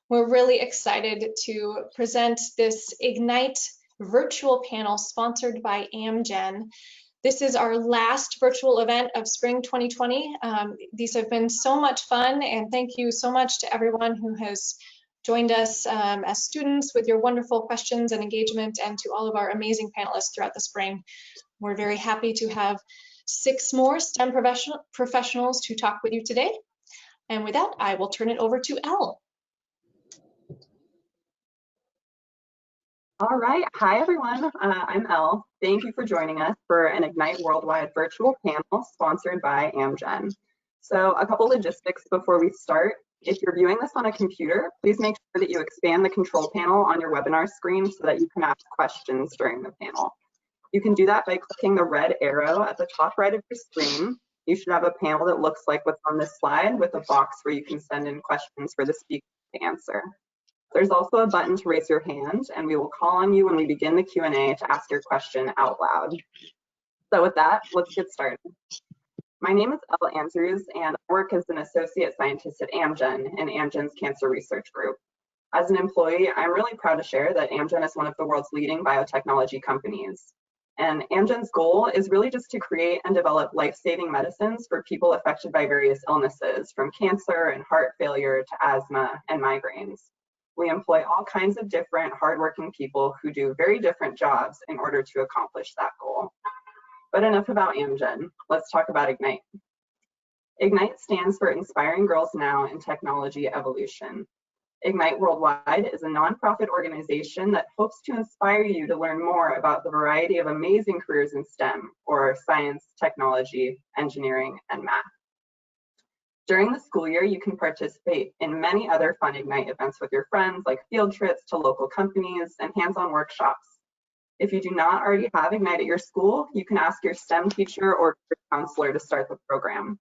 We're really excited to present this Ignite virtual panel sponsored by Amgen. This is our last virtual event of spring 2020. These have been so much fun, and thank you so much to everyone who has joined us as students with your wonderful questions and engagement, and to all of our amazing panelists throughout the spring. We're very happy to have 6 more STEM professionals to talk with you today. And with that, I will turn it over to Elle. All right, hi everyone, I'm Elle. Thank you for joining us for an Ignite Worldwide virtual panel sponsored by Amgen. So a couple logistics before we start. If you're viewing this on a computer, please make sure that you expand the control panel on your webinar screen so that you can ask questions during the panel. You can do that by clicking the red arrow at the top right of your screen. You should have a panel that looks like what's on this slide with a box where you can send in questions for the speaker to answer. There's also a button to raise your hand, and we will call on you when we begin the Q&A to ask your question out loud. So with that, let's get started. My name is Elle Andrews, and I work as an associate scientist at Amgen in Amgen's Cancer Research Group. As an employee, I'm really proud to share that Amgen is one of the world's leading biotechnology companies. And Amgen's goal is really just to create and develop life-saving medicines for people affected by various illnesses, from cancer and heart failure to asthma and migraines. We employ all kinds of different hardworking people who do very different jobs in order to accomplish that goal. But enough about Amgen, let's talk about Ignite. Ignite stands for Inspiring Girls Now in Technology Evolution. Ignite Worldwide is a nonprofit organization that hopes to inspire you to learn more about the variety of amazing careers in STEM, or science, technology, engineering, and math. During the school year, you can participate in many other fun Ignite events with your friends, like field trips to local companies and hands-on workshops. If you do not already have Ignite at your school, you can ask your STEM teacher or counselor to start the program.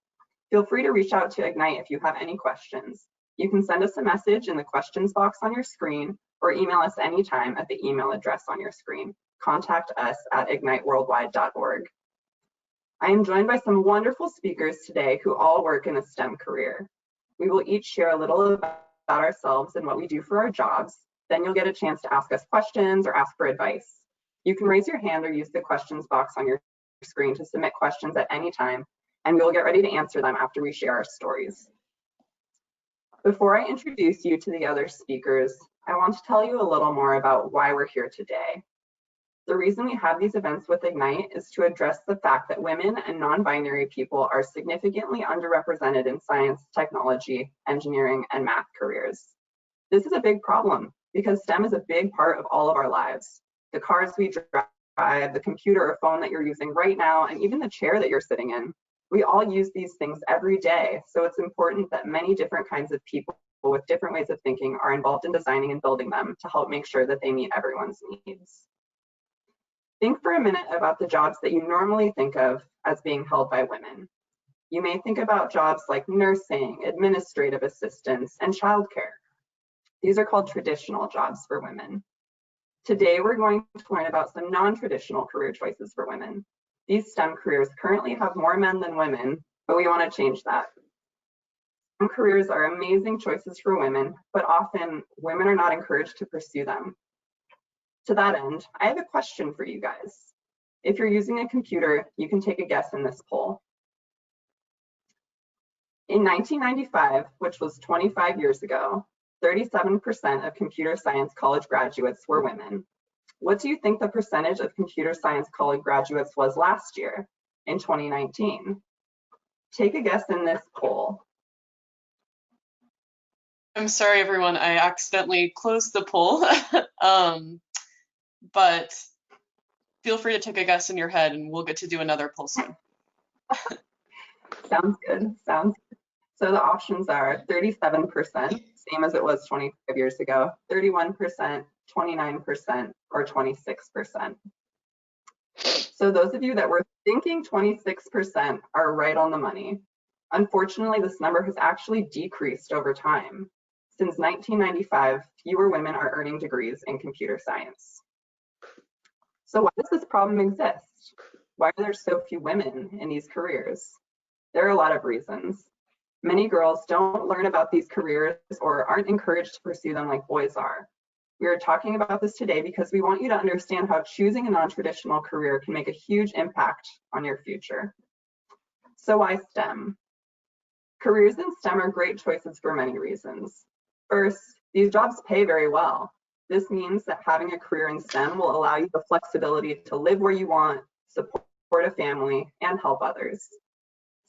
Feel free to reach out to Ignite if you have any questions. You can send us a message in the questions box on your screen or email us anytime at the email address on your screen. Contact us at igniteworldwide.org. I am joined by some wonderful speakers today who all work in a STEM career. We will each share a little about ourselves and what we do for our jobs. Then you'll get a chance to ask us questions or ask for advice. You can raise your hand or use the questions box on your screen to submit questions at any time, and we will get ready to answer them after we share our stories. Before I introduce you to the other speakers, I want to tell you a little more about why we're here today. The reason we have these events with Ignite is to address the fact that women and non-binary people are significantly underrepresented in science, technology, engineering, and math careers. This is a big problem because STEM is a big part of all of our lives. The cars we drive, the computer or phone that you're using right now, and even the chair that you're sitting in. We all use these things every day, so it's important that many different kinds of people with different ways of thinking are involved in designing and building them to help make sure that they meet everyone's needs. Think for a minute about the jobs that you normally think of as being held by women. You may think about jobs like nursing, administrative assistants, and childcare. These are called traditional jobs for women. Today, we're going to learn about some non-traditional career choices for women. These STEM careers currently have more men than women, but we want to change that. STEM careers are amazing choices for women, but often women are not encouraged to pursue them. To that end, I have a question for you guys. If you're using a computer, you can take a guess in this poll. In 1995, which was 25 years ago, 37% of computer science college graduates were women. What do you think the percentage of computer science college graduates was last year, in 2019? Take a guess in this poll. I'm sorry, everyone, I accidentally closed the poll, but feel free to take a guess in your head and we'll get to do another poll soon. Sounds good, sounds good. So the options are 37%, same as it was 25 years ago, 31%, 29%, or 26%. So those of you that were thinking 26% are right on the money. Unfortunately, this number has actually decreased over time. Since 1995, fewer women are earning degrees in computer science. So why does this problem exist? Why are there so few women in these careers? There are a lot of reasons. Many girls don't learn about these careers or aren't encouraged to pursue them like boys are. We are talking about this today because we want you to understand how choosing a non-traditional career can make a huge impact on your future. So why STEM? Careers in STEM are great choices for many reasons. First, these jobs pay very well. This means that having a career in STEM will allow you the flexibility to live where you want, support a family, and help others.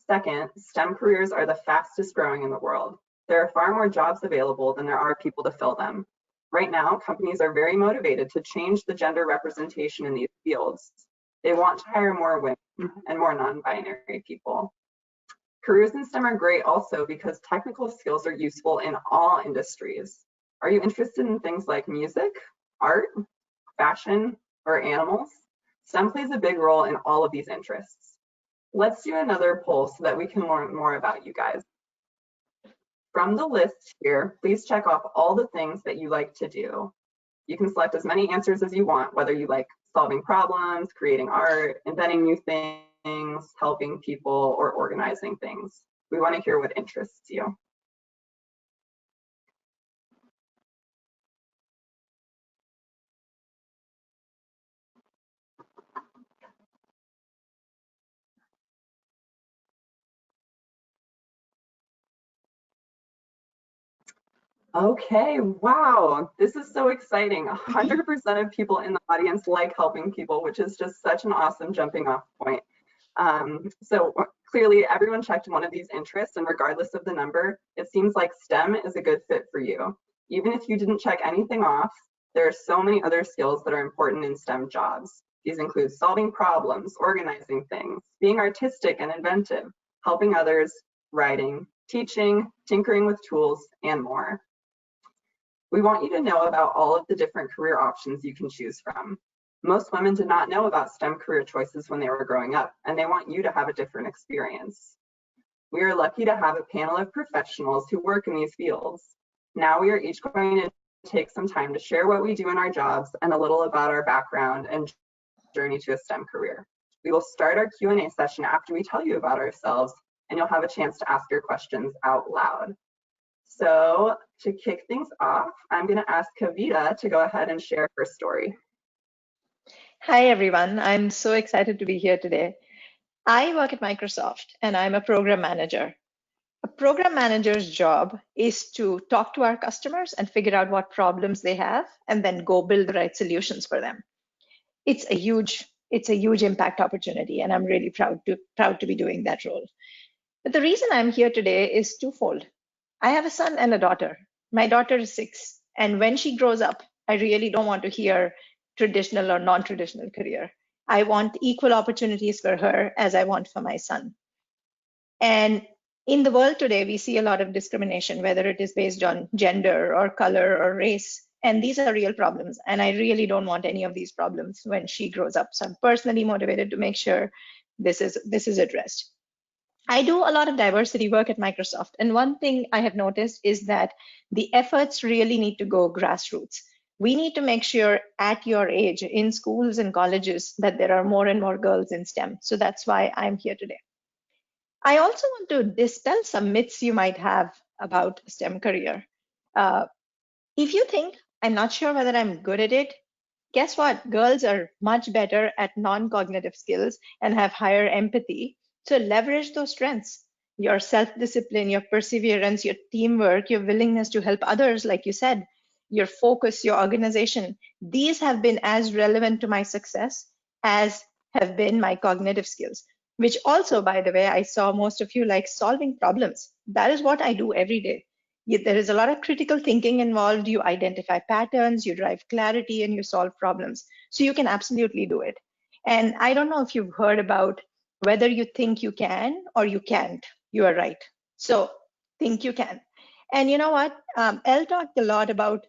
Second, STEM careers are the fastest growing in the world. There are far more jobs available than there are people to fill them. Right now, companies are very motivated to change the gender representation in these fields. They want to hire more women and more non-binary people. Careers in STEM are great also because technical skills are useful in all industries. Are you interested in things like music, art, fashion, or animals? STEM plays a big role in all of these interests. Let's do another poll so that we can learn more about you guys. From the list here, please check off all the things that you like to do. You can select as many answers as you want, whether you like solving problems, creating art, inventing new things, helping people, or organizing things. We want to hear what interests you. Okay, wow, this is so exciting. 100% of people in the audience like helping people, which is just such an awesome jumping off point. So clearly everyone checked one of these interests, and regardless of the number, it seems like STEM is a good fit for you. Even if you didn't check anything off, there are so many other skills that are important in STEM jobs. These include solving problems, organizing things, being artistic and inventive, helping others, writing, teaching, tinkering with tools, and more. We want you to know about all of the different career options you can choose from. Most women did not know about STEM career choices when they were growing up, and they want you to have a different experience. We are lucky to have a panel of professionals who work in these fields. Now we are each going to take some time to share what we do in our jobs and a little about our background and journey to a STEM career. We will start our Q&A session after we tell you about ourselves, and you'll have a chance to ask your questions out loud. So to kick things off, I'm going to ask Kavita to go ahead and share her story. Hi, everyone. I'm so excited to be here today. I work at Microsoft, and I'm a program manager. A program manager's job is to talk to our customers and figure out what problems they have, and then go build the right solutions for them. It's a huge impact opportunity, and I'm really proud to be doing that role. But the reason I'm here today is twofold. I have a son and a daughter. My daughter is 6, and when she grows up, I really don't want to hear traditional or non-traditional career. I want equal opportunities for her as I want for my son. And in the world today, we see a lot of discrimination, whether it is based on gender or color or race. And these are real problems. And I really don't want any of these problems when she grows up. So I'm personally motivated to make sure this is addressed. I do a lot of diversity work at Microsoft. And one thing I have noticed is that the efforts really need to go grassroots. We need to make sure at your age in schools and colleges that there are more and more girls in STEM. So that's why I'm here today. I also want to dispel some myths you might have about a STEM career. If you think, I'm not sure whether I'm good at it, guess what? Girls are much better at non-cognitive skills and have higher empathy. So leverage those strengths, your self-discipline, your perseverance, your teamwork, your willingness to help others, like you said, your focus, your organization. These have been as relevant to my success as have been my cognitive skills, which also, by the way, I saw most of you like solving problems. That is what I do every day. There is a lot of critical thinking involved. You identify patterns, you drive clarity, and you solve problems. So you can absolutely do it. And I don't know if you've heard about whether you think you can or you can't. You are right. So think you can. And you know what? Elle talked a lot about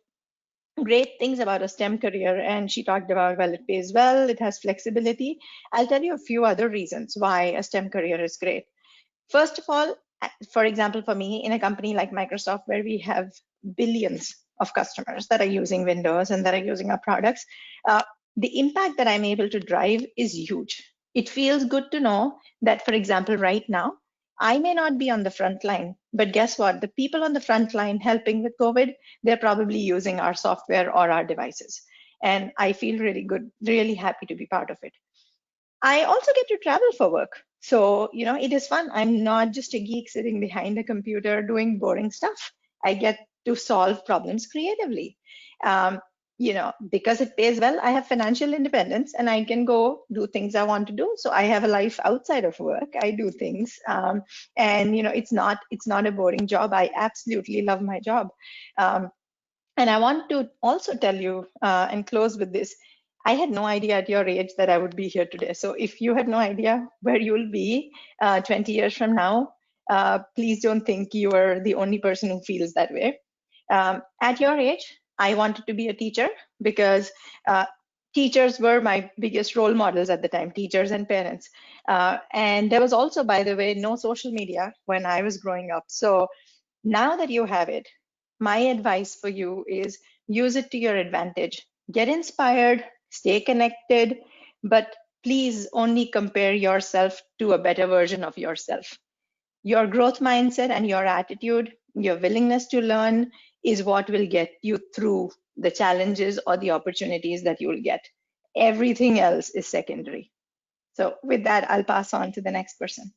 great things about a STEM career, and she talked about, well, it pays well, it has flexibility. I'll tell you a few other reasons why a STEM career is great. First of all, for example, for me, in a company like Microsoft, where we have billions of customers that are using Windows and that are using our products, the impact that I'm able to drive is huge. It feels good to know that, for example, right now, I may not be on the front line, but guess what? The people on the front line helping with COVID, they're probably using our software or our devices. And I feel really good, really happy to be part of it. I also get to travel for work. So, it is fun. I'm not just a geek sitting behind a computer doing boring stuff. I get to solve problems creatively. Um, because it pays well, I have financial independence and I can go do things I want to do. So I have a life outside of work. I do things. And it's not a boring job. I absolutely love my job. And I want to also tell you and close with this. I had no idea at your age that I would be here today. So if you had no idea where you'll be 20 years from now, please don't think you are the only person who feels that way. At your age, I wanted to be a teacher because teachers were my biggest role models at the time, teachers and parents. And there was also, by the way, no social media when I was growing up. So now that you have it, my advice for you is use it to your advantage. Get inspired, stay connected, but please only compare yourself to a better version of yourself. Your growth mindset and your attitude, your willingness to learn is what will get you through the challenges or the opportunities that you will get. Everything else is secondary. So with that, I'll pass on to the next person.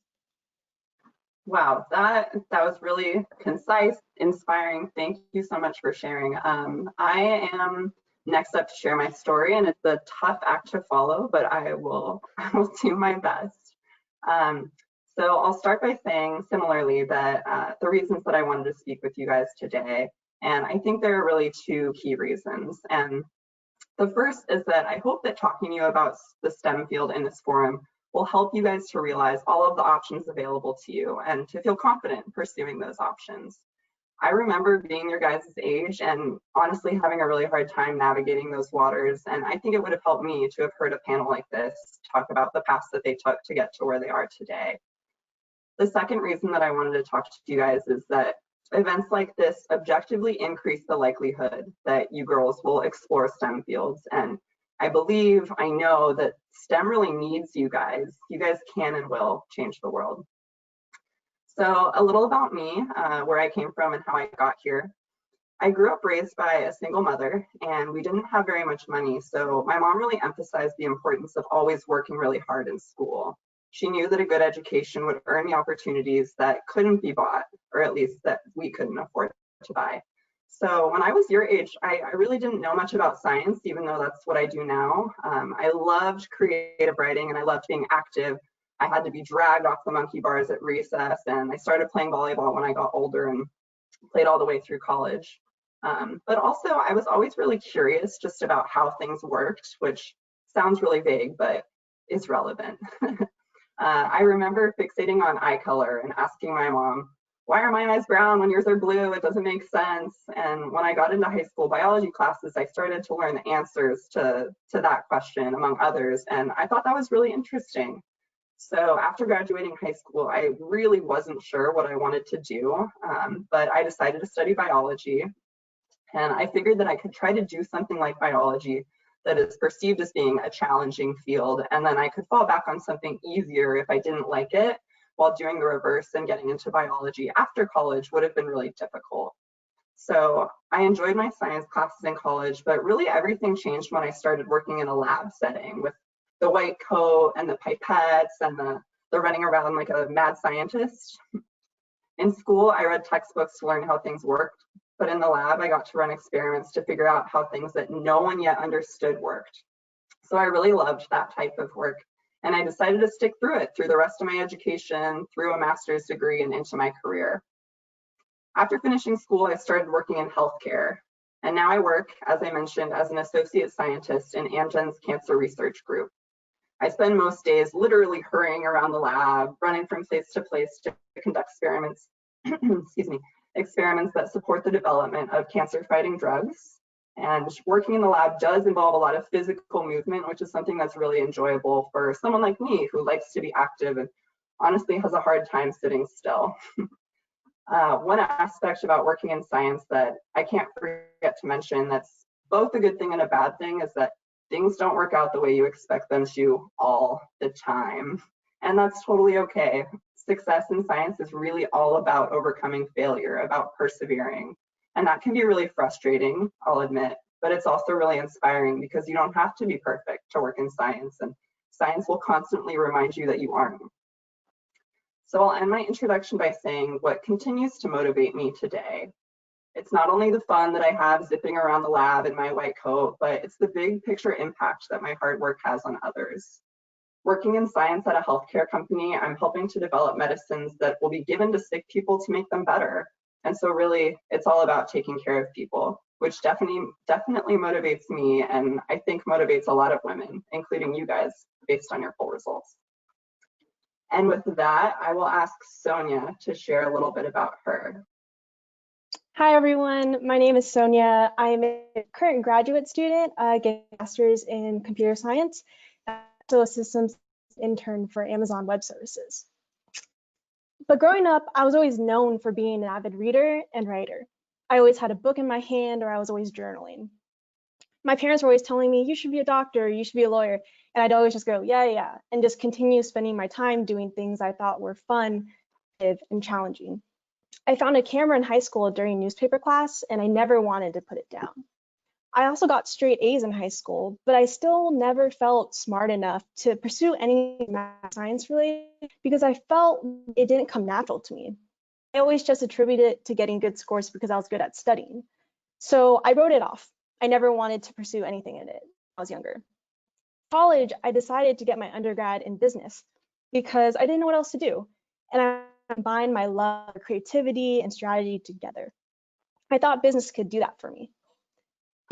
Wow, that was really concise, inspiring. Thank you so much for sharing. I am next up to share my story, and it's a tough act to follow, but I will do my best. So I'll start by saying similarly that the reasons that I wanted to speak with you guys today, and I think there are really two key reasons. And the first is that I hope that talking to you about the STEM field in this forum will help you guys to realize all of the options available to you and to feel confident in pursuing those options. I remember being your guys' age and honestly having a really hard time navigating those waters, and I think it would have helped me to have heard a panel like this talk about the paths that they took to get to where they are today. The second reason that I wanted to talk to you guys is that events like this objectively increase the likelihood that you girls will explore STEM fields, and I know that STEM really needs you guys. You guys can and will change the world. So a little about me, where I came from and how I got here. I grew up raised by a single mother, and we didn't have very much money, so my mom really emphasized the importance of always working really hard in school. She knew that a good education would earn me opportunities that couldn't be bought, or at least that we couldn't afford to buy. So when I was your age, I really didn't know much about science, even though that's what I do now. I loved creative writing and I loved being active. I had to be dragged off the monkey bars at recess, and I started playing volleyball when I got older and played all the way through college. But also I was always really curious just about how things worked, which sounds really vague, but is relevant. I remember fixating on eye color and asking my mom, why are my eyes brown when yours are blue? It doesn't make sense. And when I got into high school biology classes, I started to learn the answers to that question, among others. And I thought that was really interesting. So after graduating high school, I really wasn't sure what I wanted to do, but I decided to study biology. And I figured that I could try to do something like biology that is perceived as being a challenging field, and then I could fall back on something easier if I didn't like it, while doing the reverse and getting into biology after college would have been really difficult. So I enjoyed my science classes in college, but really everything changed when I started working in a lab setting with the white coat and the pipettes and the running around like a mad scientist. In school, I read textbooks to learn how things worked, but in the lab, I got to run experiments to figure out how things that no one yet understood worked. So I really loved that type of work, and I decided to stick through it through the rest of my education, through a master's degree, and into my career. After finishing school, I started working in healthcare, and now I work, as I mentioned, as an associate scientist in Amgen's cancer research group. I spend most days literally hurrying around the lab, running from place to place to conduct experiments, excuse me, experiments that support the development of cancer-fighting drugs. And working in the lab does involve a lot of physical movement, which is something that's really enjoyable for someone like me who likes to be active and honestly has a hard time sitting still. One aspect about working in science that I can't forget to mention that's both a good thing and a bad thing is that things don't work out the way you expect them to all the time. And that's totally okay. success in science is really all about overcoming failure, about persevering. And that can be really frustrating, I'll admit, but it's also really inspiring because you don't have to be perfect to work in science, and science will constantly remind you that you aren't. So I'll end my introduction by saying what continues to motivate me today. It's not only the fun that I have zipping around the lab in my white coat, but it's the big picture impact that my hard work has on others. Working in science at a healthcare company, I'm helping to develop medicines that will be given to sick people to make them better. And so really, it's all about taking care of people, which definitely motivates me, and I think motivates a lot of women, including you guys, based on your poll results. And with that, I will ask Sonia to share a little bit about her. Hi, everyone. My name is Sonia. I'm a current graduate student getting a master's in computer science, also a systems intern for Amazon Web Services. But growing up, I was always known for being an avid reader and writer. I always had a book in my hand, or I was always journaling. My parents were always telling me, you should be a doctor, you should be a lawyer. And I'd always just go, yeah, and just continue spending my time doing things I thought were fun and challenging. I found a camera in high school during newspaper class, and I never wanted to put it down. I also got straight A's in high school, but I still never felt smart enough to pursue any math science related because I felt it didn't come natural to me. I always just attributed it to getting good scores because I was good at studying. So I wrote it off. I never wanted to pursue anything in it when I was younger. In college, I decided to get my undergrad in business because I didn't know what else to do. And I combined my love for creativity and strategy together. I thought business could do that for me.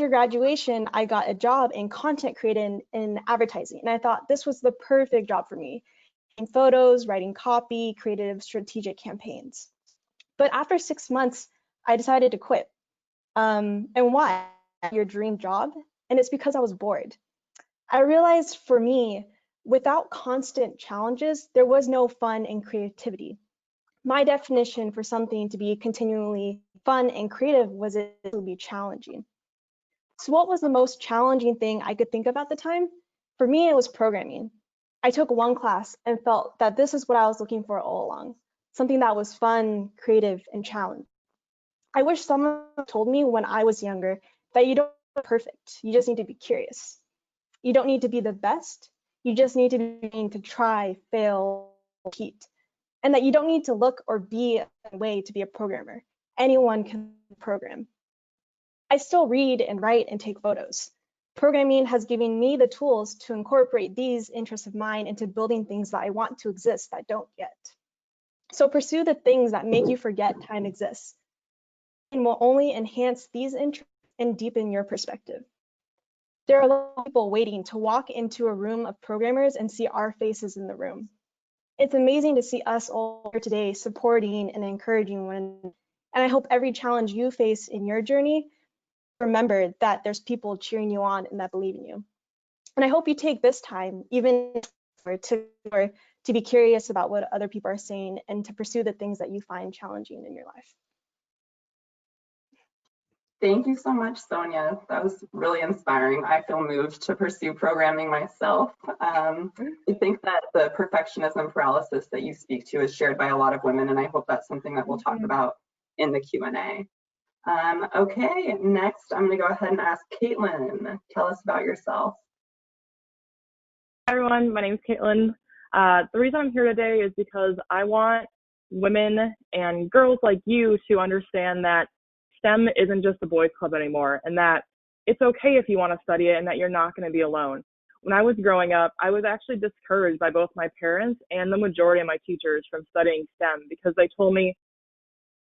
After graduation, I got a job in content creating in advertising, and I thought this was the perfect job for me. In photos, writing copy, creative strategic campaigns. But after 6 months, I decided to quit. And why? Your dream job? And it's because I was bored. I realized for me, without constant challenges, there was no fun and creativity. My definition for something to be continually fun and creative was it would be challenging. So what was the most challenging thing I could think of at the time? For me, it was programming. I took one class and felt that this is what I was looking for all along, something that was fun, creative, and challenging. I wish someone told me when I was younger that you don't be perfect, you just need to be curious. You don't need to be the best, you just need to be willing to try, fail, repeat. And that you don't need to look or be a way to be a programmer. Anyone can program. I still read and write and take photos. Programming has given me the tools to incorporate these interests of mine into building things that I want to exist that don't yet. So pursue the things that make you forget time exists and will only enhance these interests and deepen your perspective. There are a lot of people waiting to walk into a room of programmers and see our faces in the room. It's amazing to see us all here today supporting and encouraging one another. And I hope every challenge you face in your journey, remember that there's people cheering you on and that believe in you. And I hope you take this time, even to be curious about what other people are saying and to pursue the things that you find challenging in your life. Thank you so much, Sonia. That was really inspiring. I feel moved to pursue programming myself. I think that the perfectionism paralysis that you speak to is shared by a lot of women, and I hope that's something that we'll talk about in the Q&A. Okay, next I'm going to go ahead and ask Caitlin. Tell us about yourself. Hi everyone, my name is Caitlin. The reason I'm here today is because I want women and girls like you to understand that STEM isn't just a boys club anymore, and that it's okay if you want to study it and that you're not going to be alone. When I was growing up, I was actually discouraged by both my parents and the majority of my teachers from studying STEM because they told me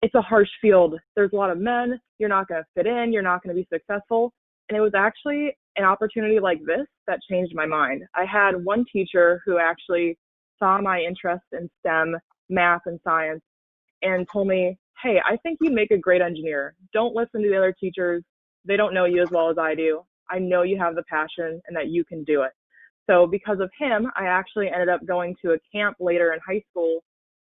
it's a harsh field. There's a lot of men, you're not going to fit in, you're not going to be successful. And it was actually an opportunity like this that changed my mind. I had one teacher who actually saw my interest in STEM, math, and science, and told me, hey, I think you'd make a great engineer. Don't listen to the other teachers. They don't know you as well as I do. I know you have the passion and that you can do it. So because of him, I actually ended up going to a camp later in high school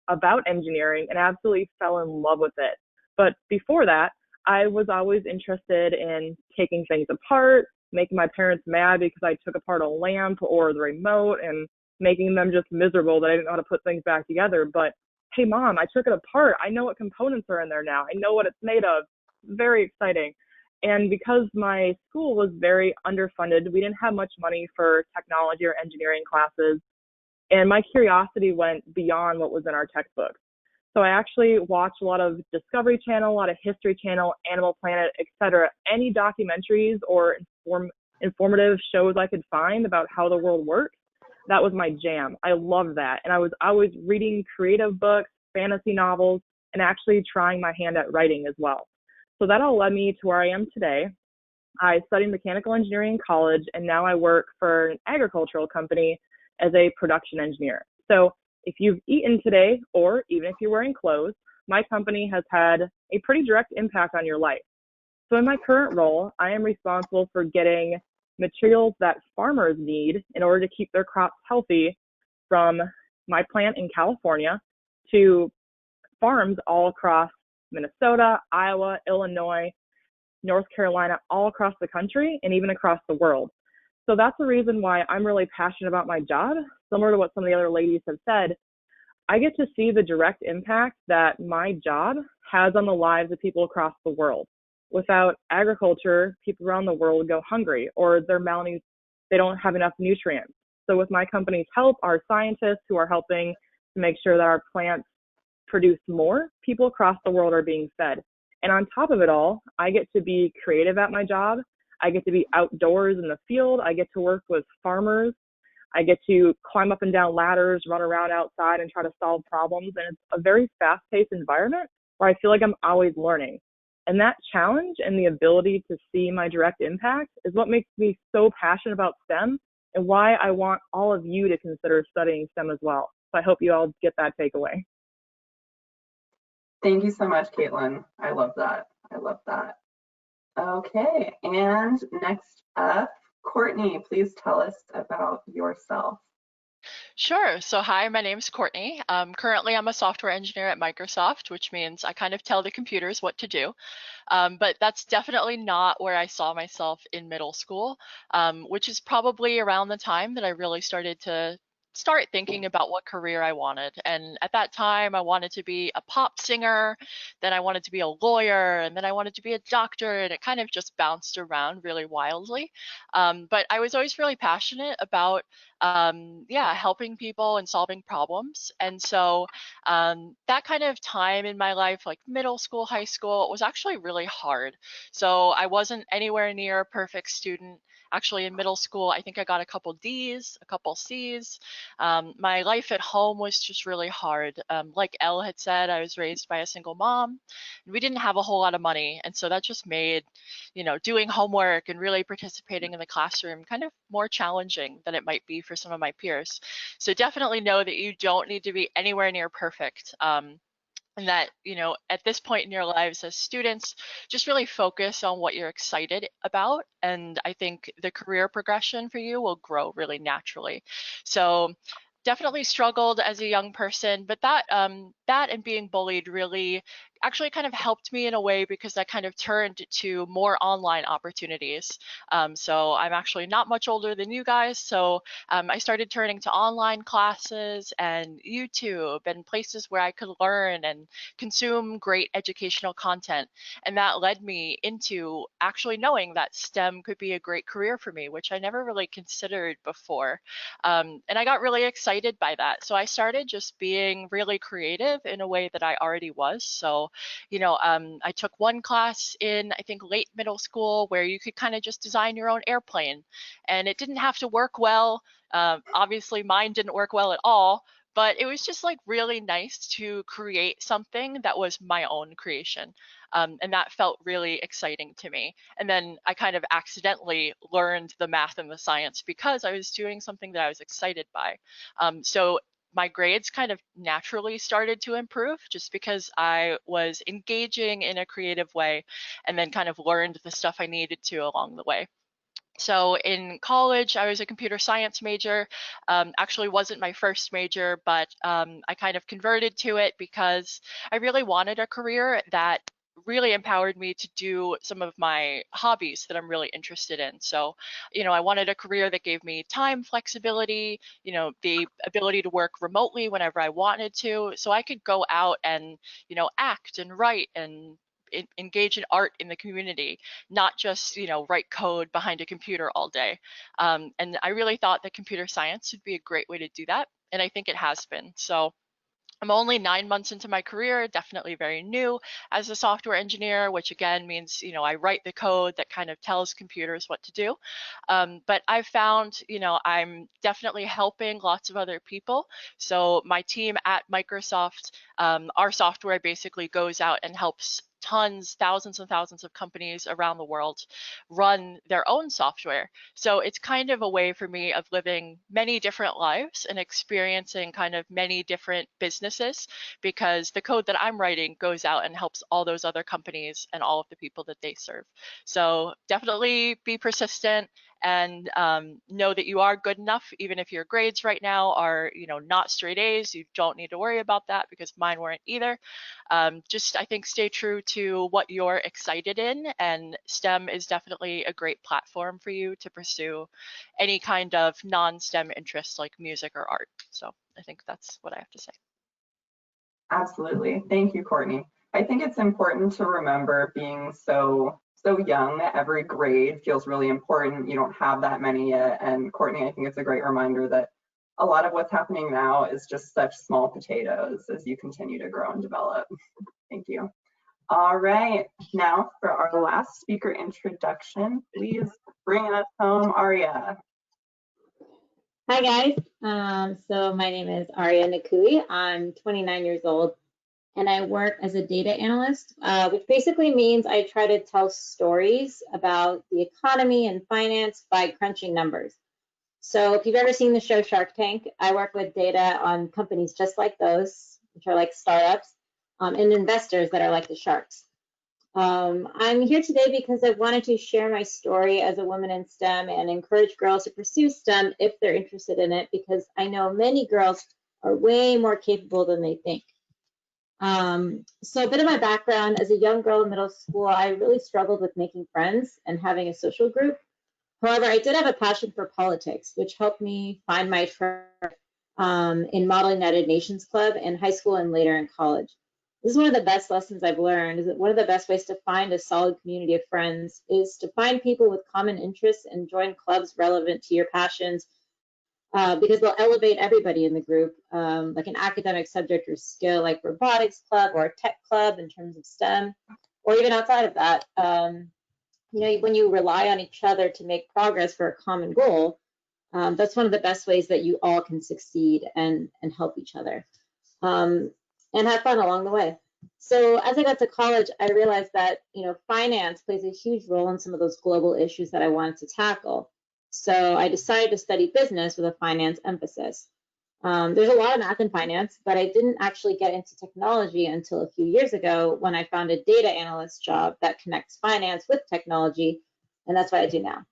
about engineering and absolutely fell in love with it. But before that, I was always interested in taking things apart, making my parents mad because I took apart a lamp or the remote and making them just miserable that I didn't know how to put things back together. But hey mom, I took it apart. I know what components are in there now. I know what it's made of. Very exciting. And because my school was very underfunded, we didn't have much money for technology or engineering classes. And my curiosity went beyond what was in our textbooks. So I actually watched a lot of Discovery Channel, a lot of History Channel, Animal Planet, etc. Any documentaries or informative shows I could find about how the world works, that was my jam. I loved that. And I was always reading creative books, fantasy novels, and actually trying my hand at writing as well. So that all led me to where I am today. I studied mechanical engineering in college, and now I work for an agricultural company as a production engineer. So if you've eaten today, or even if you're wearing clothes, my company has had a pretty direct impact on your life. So in my current role, I am responsible for getting materials that farmers need in order to keep their crops healthy from my plant in California to farms all across Minnesota, Iowa, Illinois, North Carolina, all across the country and even across the world. So that's the reason why I'm really passionate about my job. Similar to what some of the other ladies have said, I get to see the direct impact that my job has on the lives of people across the world. Without agriculture, people around the world would go hungry, or they're malnourished, they don't have enough nutrients. So with my company's help, our scientists who are helping to make sure that our plants produce more, people across the world are being fed. And on top of it all, I get to be creative at my job. I get to be outdoors in the field. I get to work with farmers. I get to climb up and down ladders, run around outside and try to solve problems. And it's a very fast-paced environment where I feel like I'm always learning. And that challenge and the ability to see my direct impact is what makes me so passionate about STEM and why I want all of you to consider studying STEM as well. So I hope you all get that takeaway. Thank you so much, Caitlin. I love that. I love that. Okay, and next up, Courtney, please tell us about yourself. Sure. So hi, my name's Courtney. Currently, I'm a software engineer at Microsoft, which means I kind of tell the computers what to do. But that's definitely not where I saw myself in middle school, which is probably around the time that I really started to start thinking about what career I wanted. And at that time, I wanted to be a pop singer, then I wanted to be a lawyer, and then I wanted to be a doctor, and it kind of just bounced around really wildly. But I was always really passionate about yeah, helping people and solving problems. And so that kind of time in my life, like middle school, high school, was actually really hard. So I wasn't anywhere near a perfect student. Actually, in middle school, I think I got a couple D's, a couple C's. My life at home was just really hard. Like Elle had said, I was raised by a single mom. And we didn't have a whole lot of money. And so that just made, you know, doing homework and really participating in the classroom kind of more challenging than it might be for some of my peers. So definitely know that you don't need to be anywhere near perfect. And that, you know, at this point in your lives as students, just really focus on what you're excited about. And I think the career progression for you will grow really naturally. So definitely struggled as a young person, but that and being bullied really actually kind of helped me in a way because I kind of turned to more online opportunities. So I'm actually not much older than you guys. So I started turning to online classes and YouTube and places where I could learn and consume great educational content. And that led me into actually knowing that STEM could be a great career for me, which I never really considered before. And I got really excited by that. So I started just being really creative in a way that I already was. So, you know, I took one class in, I think, late middle school where you could kind of just design your own airplane. And it didn't have to work well. Obviously, mine didn't work well at all. But it was just like really nice to create something that was my own creation. And that felt really exciting to me. And then I kind of accidentally learned the math and the science because I was doing something that I was excited by. So my grades kind of naturally started to improve just because I was engaging in a creative way and then kind of learned the stuff I needed to along the way. So in college, I was a computer science major. Actually wasn't my first major, but I kind of converted to it because I really wanted a career that really empowered me to do some of my hobbies that I'm really interested in. So, I wanted a career that gave me time flexibility, the ability to work remotely whenever I wanted to, so I could go out and, act and write and engage in art in the community, not just, write code behind a computer all day. And I really thought that computer science would be a great way to do that. And I think it has been. So I'm only 9 months into my career, definitely very new as a software engineer, which again means, I write the code that kind of tells computers what to do. But I've found, I'm definitely helping lots of other people. So my team at Microsoft, our software basically goes out and helps thousands and thousands of companies around the world run their own software. So it's kind of a way for me of living many different lives and experiencing kind of many different businesses, because the code that I'm writing goes out and helps all those other companies and all of the people that they serve. So definitely be persistent and know that you are good enough. Even if your grades right now are, not straight A's, you don't need to worry about that, because mine weren't either. Just, I think, stay true to what you're excited in, and STEM is definitely a great platform for you to pursue any kind of non-STEM interest like music or art. So I think that's what I have to say. Absolutely. Thank you, Courtney. I think it's important to remember, being so young, every grade feels really important. You don't have that many yet. And Courtney, I think it's a great reminder that a lot of what's happening now is just such small potatoes as you continue to grow and develop. Thank you. All right, now for our last speaker introduction, please bring us home, Aria. Hi guys, so my name is Aria Nakui. I'm 29 years old and I work as a data analyst, which basically means I try to tell stories about the economy and finance by crunching numbers. So if you've ever seen the show Shark Tank, I work with data on companies just like those, which are like startups, and investors that are like the sharks. I'm here today because I wanted to share my story as a woman in STEM and encourage girls to pursue STEM if they're interested in it, because I know many girls are way more capable than they think. So a bit of my background: as a young girl in middle school, I really struggled with making friends and having a social group. However, I did have a passion for politics, which helped me find my tribe in Model United Nations Club in high school and later in college. This is one of the best lessons I've learned, is that one of the best ways to find a solid community of friends is to find people with common interests and join clubs relevant to your passions, because they'll elevate everybody in the group, like an academic subject or skill like robotics club or a tech club in terms of STEM, or even outside of that. When you rely on each other to make progress for a common goal, that's one of the best ways that you all can succeed and help each other. And have fun along the way. So as I got to college, I realized that, finance plays a huge role in some of those global issues that I wanted to tackle. So I decided to study business with a finance emphasis. There's a lot of math in finance, but I didn't actually get into technology until a few years ago, when I found a data analyst job that connects finance with technology, and that's what I do now.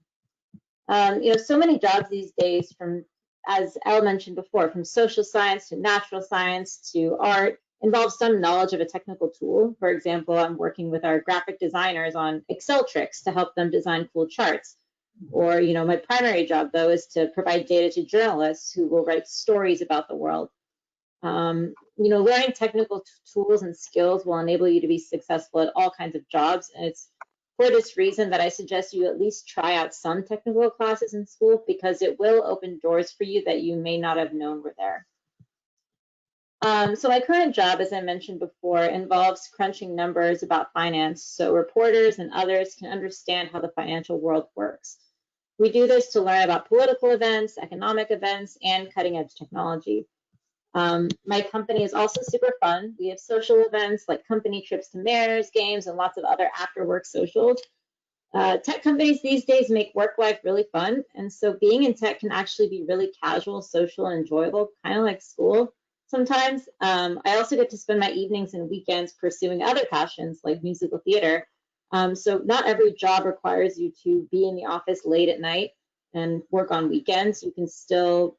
So many jobs these days, from, as Elle mentioned before, from social science to natural science to art, involves some knowledge of a technical tool. For example, I'm working with our graphic designers on Excel tricks to help them design cool charts. Or, my primary job, though, is to provide data to journalists who will write stories about the world. Learning technical tools and skills will enable you to be successful at all kinds of jobs. And it's for this reason that I suggest you at least try out some technical classes in school, because it will open doors for you that you may not have known were there. So my current job, as I mentioned before, involves crunching numbers about finance so reporters and others can understand how the financial world works. We do this to learn about political events, economic events, and cutting-edge technology. My company is also super fun. We have social events like company trips to Mariners games and lots of other after-work socials. Tech companies these days make work life really fun, and so being in tech can actually be really casual, social, and enjoyable, kind of like school sometimes. I also get to spend my evenings and weekends pursuing other passions like musical theater. So not every job requires you to be in the office late at night and work on weekends. You can still,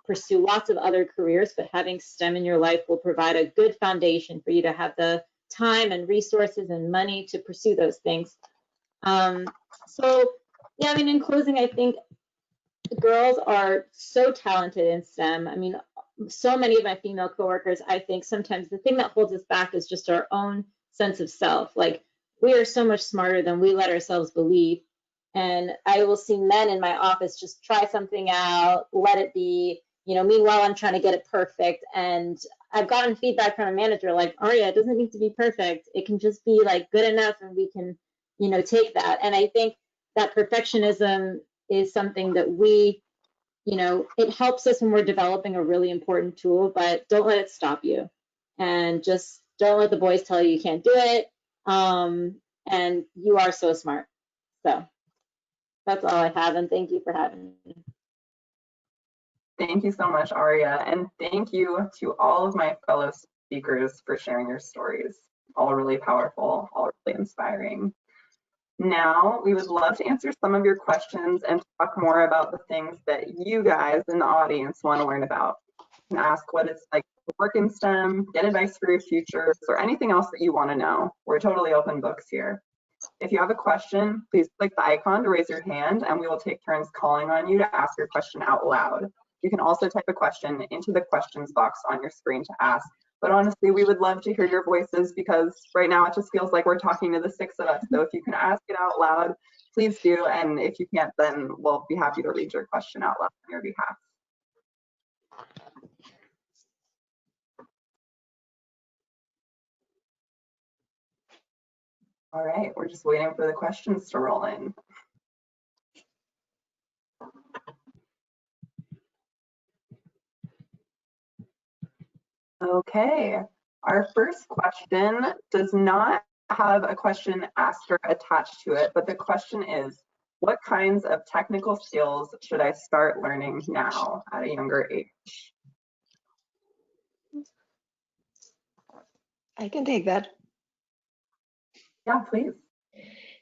pursue lots of other careers, but having STEM in your life will provide a good foundation for you to have the time and resources and money to pursue those things. So yeah, I mean, in closing, I think girls are so talented in STEM. I mean, so many of my female coworkers, I think sometimes the thing that holds us back is just our own sense of self. Like, we are so much smarter than we let ourselves believe. And I will see men in my office just try something out, let it be, you know, meanwhile I'm trying to get it perfect. And I've gotten feedback from a manager like, Aria, it doesn't need to be perfect. It can just be like good enough and we can, you know, take that. And I think that perfectionism is something that we, you know, it helps us when we're developing a really important tool, but don't let it stop you. And just don't let the boys tell you you can't do it. And you are so smart. So that's all I have. And thank you for having me. Thank you so much, Aria. And thank you to all of my fellow speakers for sharing your stories. All really powerful, all really inspiring. Now, we would love to answer some of your questions and talk more about the things that you guys in the audience want to learn about. You can ask what it's like to work in STEM, get advice for your futures, or anything else that you want to know. We're totally open books here. If you have a question, please click the icon to raise your hand and we will take turns calling on you to ask your question out loud. You can also type a question into the questions box on your screen to ask. But honestly, we would love to hear your voices because right now it just feels like we're talking to the six of us. So if you can ask it out loud, please do. And if you can't, then we'll be happy to read your question out loud on your behalf. All right, we're just waiting for the questions to roll in. Okay, our first question does not have a question asker attached to it, but the question is, what kinds of technical skills should I start learning now at a younger age? I can take that. Yeah, please.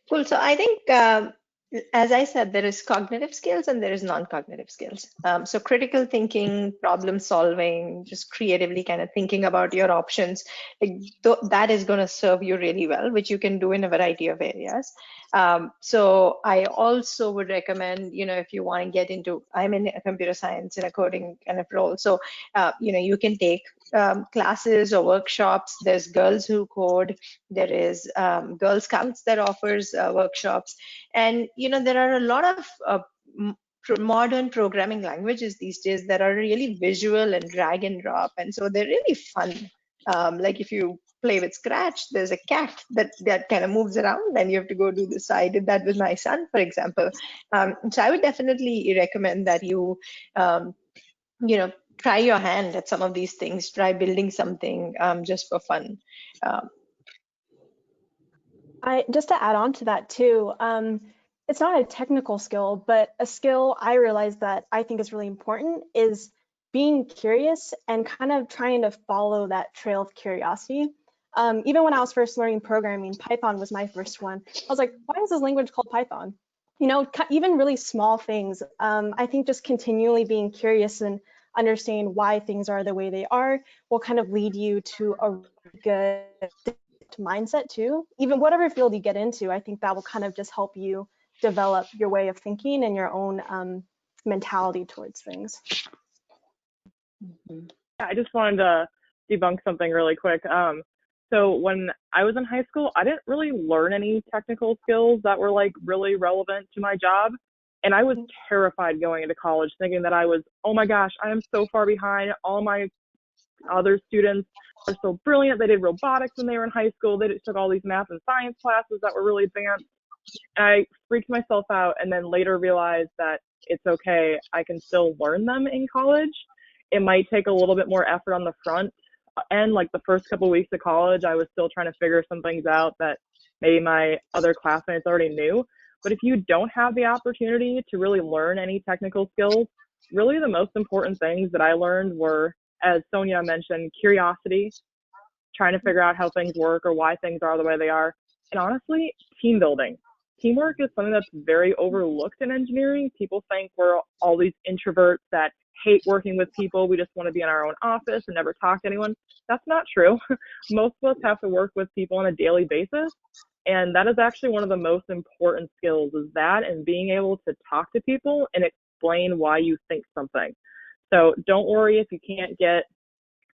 Cool. So I think, as I said, there is cognitive skills and there is non-cognitive skills. So critical thinking, problem solving, just creatively kind of thinking about your options, like that is going to serve you really well, which you can do in a variety of areas. So I also would recommend, you know, if you want to get into, I'm in a computer science in a coding kind of role. So, you know, you can take classes or workshops. There's Girls Who Code. There is Girl Scouts that offers workshops. And, you know, there are a lot of modern programming languages these days that are really visual and drag and drop. And so they're really fun. Like if you play with Scratch, there's a cat that kind of moves around and you have to go do this. I did that with my son, for example. So I would definitely recommend that you, you know, try your hand at some of these things, try building something just for fun. Just to add on to that too, it's not a technical skill, but a skill I realized that I think is really important is being curious and kind of trying to follow that trail of curiosity. Even when I was first learning programming, Python was my first one. I was like, why is this language called Python? You know, even really small things. I think just continually being curious and understanding why things are the way they are will kind of lead you to a good mindset too. Even whatever field you get into, I think that will kind of just help you develop your way of thinking and your own mentality towards things. Yeah, I just wanted to debunk something really quick. So when I was in high school, I didn't really learn any technical skills that were like really relevant to my job. And I was terrified going into college thinking that I was, oh my gosh, I am so far behind. All my other students are so brilliant. They did robotics when they were in high school. They took all these math and science classes that were really advanced. And I freaked myself out and then later realized that it's okay. I can still learn them in college. It might take a little bit more effort on the front end. Like the first couple of weeks of college, I was still trying to figure some things out that maybe my other classmates already knew. But if you don't have the opportunity to really learn any technical skills, really the most important things that I learned were, as Sonia mentioned, curiosity, trying to figure out how things work or why things are the way they are, and honestly, team building. Teamwork is something that's very overlooked in engineering. People think we're all these introverts that hate working with people. We just want to be in our own office and never talk to anyone. That's not true. Most of us have to work with people on a daily basis. And that is actually one of the most important skills, is that, and being able to talk to people and explain why you think something. So don't worry if you can't get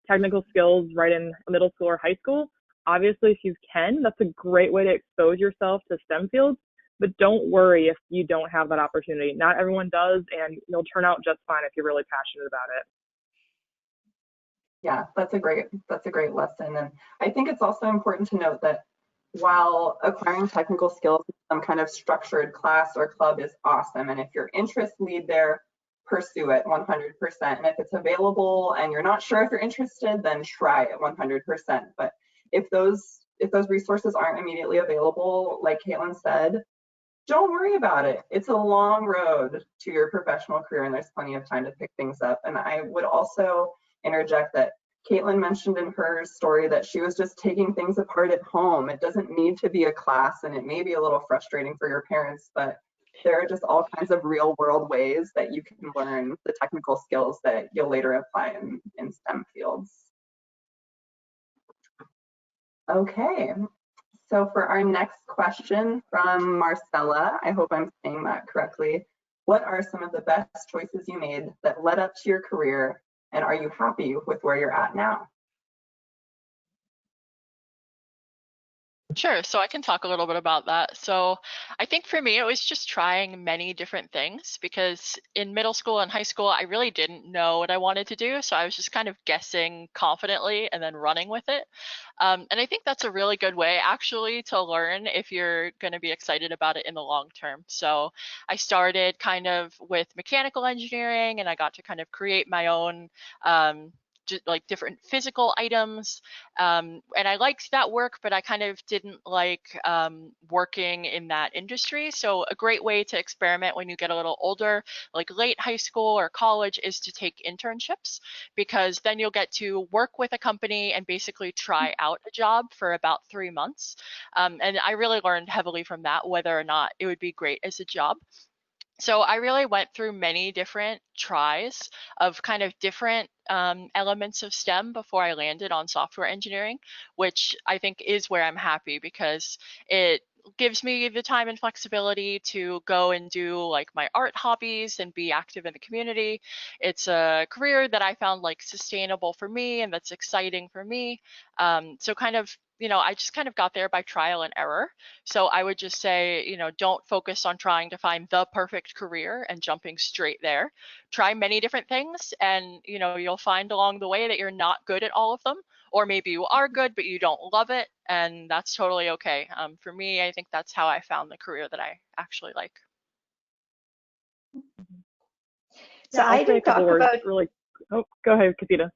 technical skills right in middle school or high school. Obviously, if you can, that's a great way to expose yourself to STEM fields, but don't worry if you don't have that opportunity. Not everyone does, and you'll turn out just fine if you're really passionate about it. Yeah, that's a great lesson. And I think it's also important to note that while acquiring technical skills in some kind of structured class or club is awesome, and if your interests lead there, pursue it 100%. And if it's available and you're not sure if you're interested, then try it 100%. But if those resources aren't immediately available, like Caitlin said, don't worry about it. It's a long road to your professional career, and there's plenty of time to pick things up. And I would also interject that Caitlin mentioned in her story that she was just taking things apart at home. It doesn't need to be a class, and it may be a little frustrating for your parents, but there are just all kinds of real world ways that you can learn the technical skills that you'll later apply in STEM fields. Okay, so for our next question from Marcella, I hope I'm saying that correctly. What are some of the best choices you made that led up to your career, and are you happy with where you're at now? Sure, so I can talk a little bit about that. So I think for me, it was just trying many different things, because in middle school and high school, I really didn't know what I wanted to do. So I was just kind of guessing confidently and then running with it. And I think that's a really good way actually to learn if you're going to be excited about it in the long term. So I started kind of with mechanical engineering, and I got to kind of create my own like different physical items, and I liked that work, but I kind of didn't like working in that industry. So a great way to experiment when you get a little older, like late high school or college, is to take internships, because then you'll get to work with a company and basically try out a job for about 3 months. And I really learned heavily from that whether or not it would be great as a job. So I really went through many different tries of kind of different elements of STEM before I landed on software engineering, which I think is where I'm happy, because it gives me the time and flexibility to go and do like my art hobbies and be active in the community. It's a career that I found like sustainable for me and that's exciting for me. So kind of, I just kind of got there by trial and error. So I would just say, don't focus on trying to find the perfect career and jumping straight there. Try many different things, and you'll find along the way that you're not good at all of them, or maybe you are good but you don't love it, and that's totally okay. For me, I think that's how I found the career that I actually like. So Yeah, I I'll say a didn't couple talk words about really. Oh, go ahead, Kavita.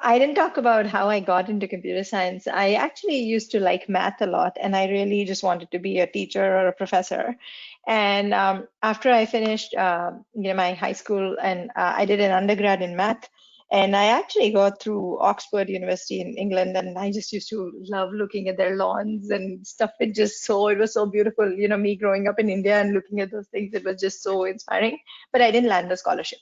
I didn't talk about how I got into computer science. I actually used to like math a lot, and I really just wanted to be a teacher or a professor. And after I finished, my high school, and I did an undergrad in math, and I actually got through Oxford University in England, and I just used to love looking at their lawns and stuff. It was so beautiful. Me growing up in India and looking at those things, it was just so inspiring. But I didn't land a scholarship.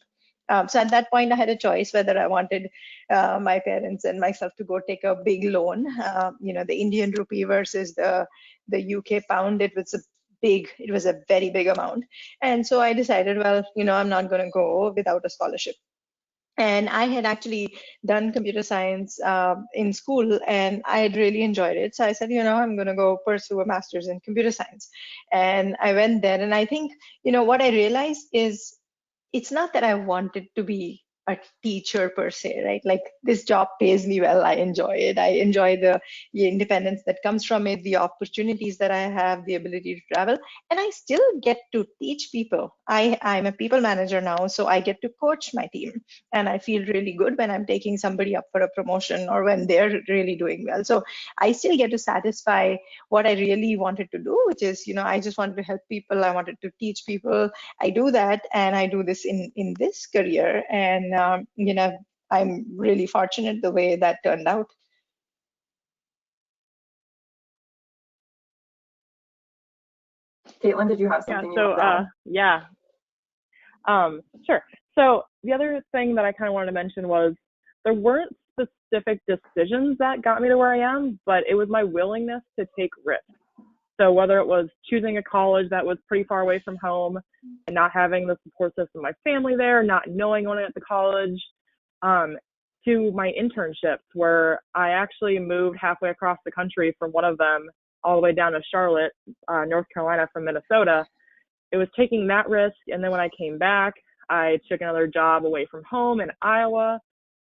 So at that point, I had a choice whether I wanted my parents and myself to go take a big loan, the Indian rupee versus the UK pound. It was a very big amount. And so I decided, well, I'm not going to go without a scholarship. And I had actually done computer science in school, and I had really enjoyed it. So I said, I'm going to go pursue a master's in computer science. And I went there. And I think, what I realized is it's not that I wanted to be a teacher per se, right? Like, this job pays me well. I enjoy it. I enjoy the independence that comes from it, the opportunities that I have, the ability to travel, and I still get to teach people. I'm a people manager now, so I get to coach my team, and I feel really good when I'm taking somebody up for a promotion or when they're really doing well. So I still get to satisfy what I really wanted to do, which is, I just wanted to help people. I wanted to teach people. I do that, and I do this in this career, and I'm really fortunate the way that turned out. Caitlin, did you have something you wanted to add? Yeah. Sure. So the other thing that I kind of wanted to mention was there weren't specific decisions that got me to where I am, but it was my willingness to take risks. So whether it was choosing a college that was pretty far away from home and not having the support system of my family there, not knowing when I went to college, to my internships where I actually moved halfway across the country from one of them all the way down to Charlotte, North Carolina from Minnesota. It was taking that risk. And then when I came back, I took another job away from home in Iowa,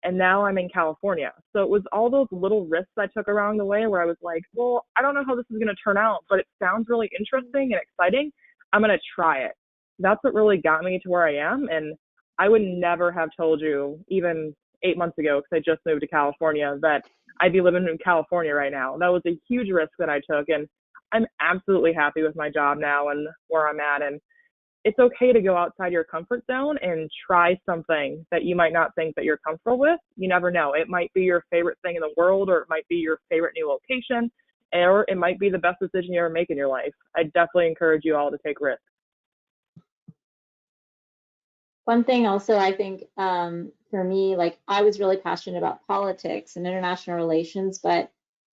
and now I'm in California. So it was all those little risks I took along the way where I was like, well, I don't know how this is going to turn out, but it sounds really interesting and exciting. I'm going to try it. That's what really got me to where I am. And I would never have told you even 8 months ago, because I just moved to California, that I'd be living in California right now. That was a huge risk that I took. And I'm absolutely happy with my job now and where I'm at. And it's okay to go outside your comfort zone and try something that you might not think that you're comfortable with. You never know. It might be your favorite thing in the world, or it might be your favorite new location, or it might be the best decision you ever make in your life. I definitely encourage you all to take risks. One thing also, I think for me, like I was really passionate about politics and international relations, but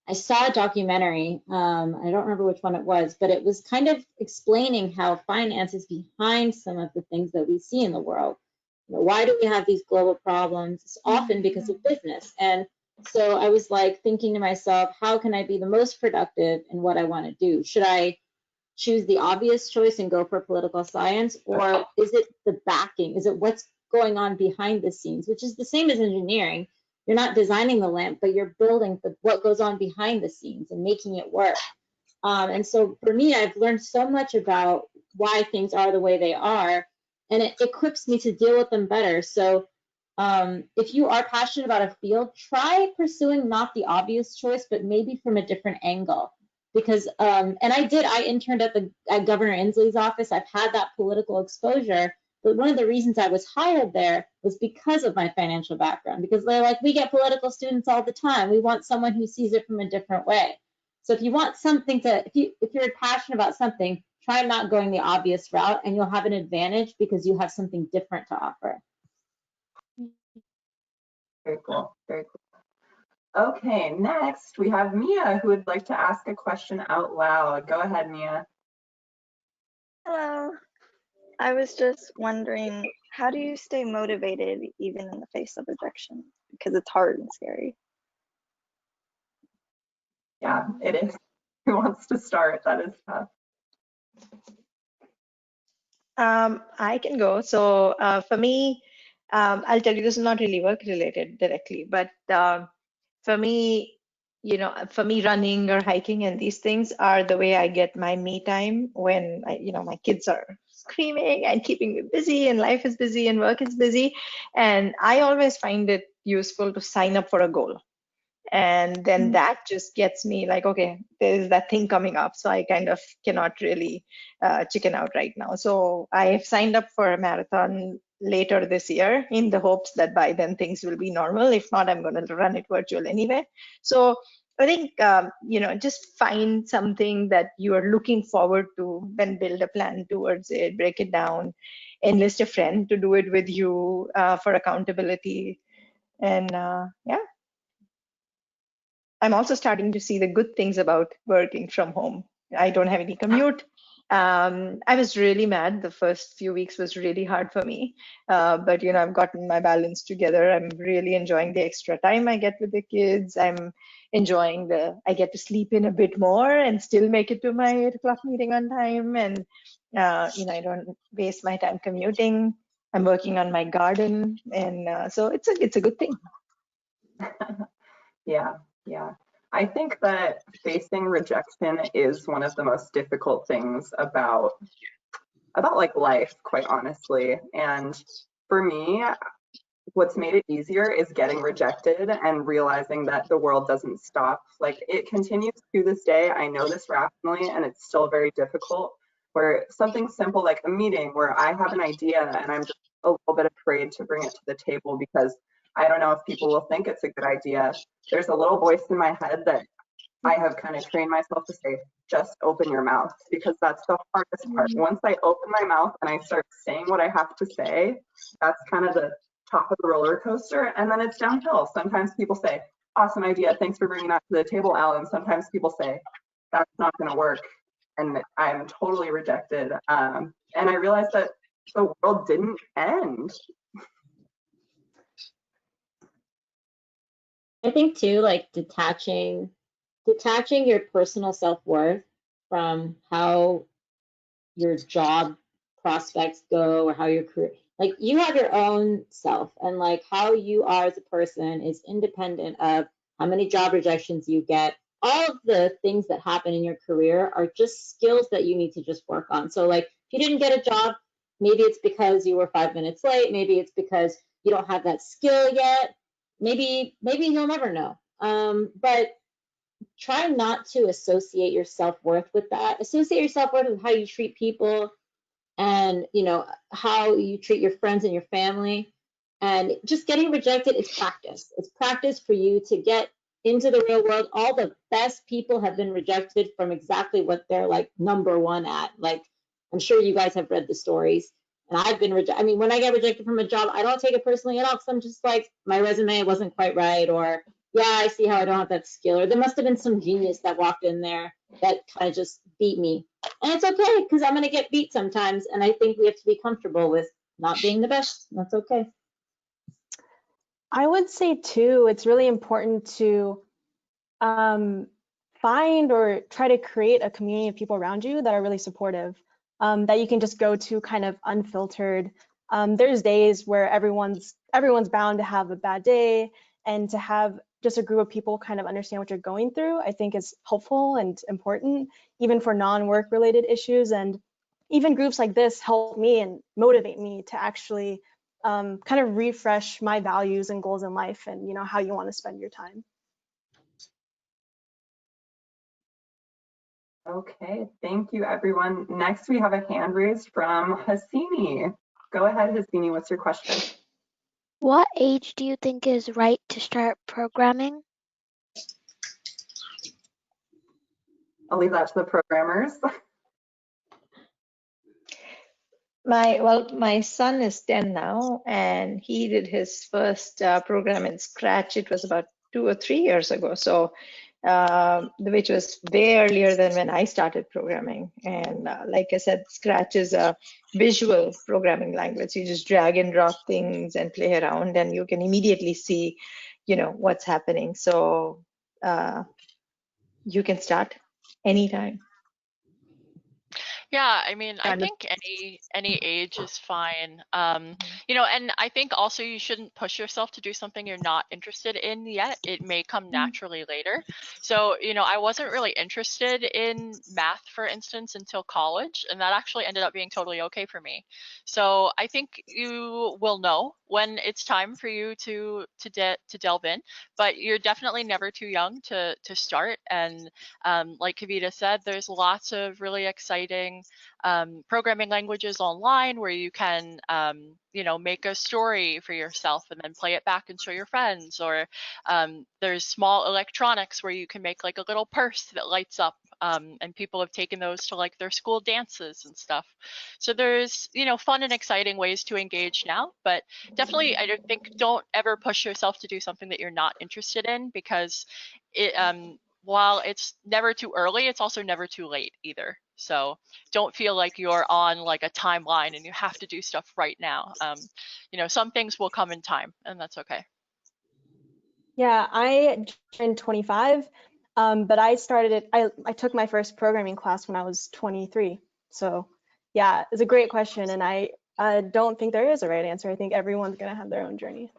I saw a documentary, I don't remember which one it was, but it was kind of explaining how finance is behind some of the things that we see in the world. You know, why do we have these global problems? It's often because of business. And so I was like thinking to myself, how can I be the most productive in what I want to do? Should I choose the obvious choice and go for political science, or is it the backing? Is it what's going on behind the scenes, which is the same as engineering? You're not designing the lamp, but you're building what goes on behind the scenes and making it work. And so for me, I've learned so much about why things are the way they are, and it equips me to deal with them better. So if you are passionate about a field, try pursuing not the obvious choice, but maybe from a different angle. Because, and I interned at Governor Inslee's office. I've had that political exposure. But one of the reasons I was hired there was because of my financial background, because they're like, we get political students all the time. We want someone who sees it from a different way. So if you want something to, if you're passionate about something, try not going the obvious route, and you'll have an advantage because you have something different to offer. Very cool. Very cool. Okay, next we have Mia, who would like to ask a question out loud. Go ahead, Mia. Hello. I was just wondering, how do you stay motivated even in the face of rejection? Because it's hard and scary. Yeah, it is. Who wants to start? That is tough. I can go. So for me, I'll tell you, this is not really work related directly, but for me, for me, running or hiking and these things are the way I get my me time when my kids are screaming and keeping me busy, and life is busy and work is busy. And I always find it useful to sign up for a goal. And then that just gets me like, okay, there's that thing coming up. So I kind of cannot really chicken out right now. So I have signed up for a marathon later this year in the hopes that by then things will be normal. If not, I'm going to run it virtual anyway. So I think, just find something that you are looking forward to, then build a plan towards it, break it down, enlist a friend to do it with you for accountability. And yeah. I'm also starting to see the good things about working from home. I don't have any commute. I was really mad. The first few weeks was really hard for me. But I've gotten my balance together. I'm really enjoying the extra time I get with the kids. I'm enjoying I get to sleep in a bit more and still make it to my 8 o'clock meeting on time. And, I don't waste my time commuting. I'm working on my garden. And so it's a good thing. Yeah. Yeah, I think that facing rejection is one of the most difficult things about like life, quite honestly. And for me, what's made it easier is getting rejected and realizing that the world doesn't stop. Like, it continues to this day. I know this rationally, and it's still very difficult, where something simple like a meeting where I have an idea and I'm just a little bit afraid to bring it to the table because I don't know if people will think it's a good idea. There's a little voice in my head that I have kind of trained myself to say, just open your mouth, because that's the hardest part. Once I open my mouth and I start saying what I have to say, that's kind of top of the roller coaster, and then it's downhill. Sometimes people say, awesome idea, thanks for bringing that to the table, Elle. And sometimes people say, that's not going to work, and I'm totally rejected. And I realized that the world didn't end. I think too, like detaching your personal self-worth from how your job prospects go or how your career, like you have your own self, and like how you are as a person is independent of how many job rejections you get. All of the things that happen in your career are just skills that you need to just work on. So like if you didn't get a job, maybe it's because you were 5 minutes late, maybe it's because you don't have that skill yet, maybe you'll never know. But try not to associate your self-worth with that. Associate your self-worth with how you treat people, and how you treat your friends and your family. And just getting rejected is practice. It's practice for you to get into the real world. All the best people have been rejected from exactly what they're like number one at. Like, I'm sure you guys have read the stories. And I've been rejected. I mean, when I get rejected from a job, I don't take it personally at all, because I'm just like, my resume wasn't quite right, or yeah, I see how I don't have that skill, or there must have been some genius that walked in there that kind of just beat me. And it's okay, because I'm going to get beat sometimes. And I think we have to be comfortable with not being the best. That's okay. I would say too, it's really important to find or try to create a community of people around you that are really supportive, that you can just go to kind of unfiltered. There's days where everyone's bound to have a bad day, and to have just a group of people kind of understand what you're going through, I think is helpful and important, even for non-work related issues. And even groups like this help me and motivate me to actually kind of refresh my values and goals in life, and how you want to spend your time. Okay, thank you, everyone. Next, we have a hand raised from Hasini. Go ahead, Hasini, what's your question? What age do you think is right to start programming? I'll leave that to the programmers. My son is 10 now, and he did his first program in Scratch. It was about 2 or 3 years ago, so which was way earlier than when I started programming. And like I said, Scratch is a visual programming language. You just drag and drop things and play around, and you can immediately see, what's happening. So you can start anytime. Yeah, I mean, I think any age is fine. And I think also you shouldn't push yourself to do something you're not interested in yet. It may come naturally later. So, I wasn't really interested in math, for instance, until college, and that actually ended up being totally okay for me. So I think you will know when it's time for you to delve in, but you're definitely never too young to start. And like Kavita said, there's lots of really exciting programming languages online where you can, make a story for yourself and then play it back and show your friends. Or there's small electronics where you can make like a little purse that lights up. And people have taken those to like their school dances and stuff. So there's, fun and exciting ways to engage now, but definitely I don't ever push yourself to do something that you're not interested in, because it, while it's never too early, it's also never too late either. So don't feel like you're on like a timeline and you have to do stuff right now. Some things will come in time, and that's okay. Yeah, I turned 25, but I started it. I took my first programming class when I was 23. So yeah, it's a great question, and I don't think there is a right answer. I think everyone's gonna have their own journey.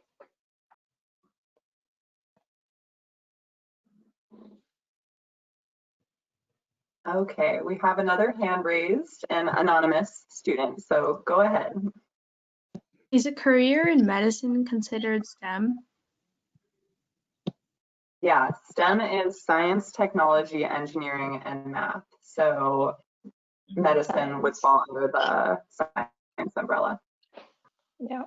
Okay, we have another hand raised, an anonymous student, so go ahead. Is a career in medicine considered STEM? Yeah, STEM is science, technology, engineering, and math. So medicine would fall under the science umbrella. Yeah.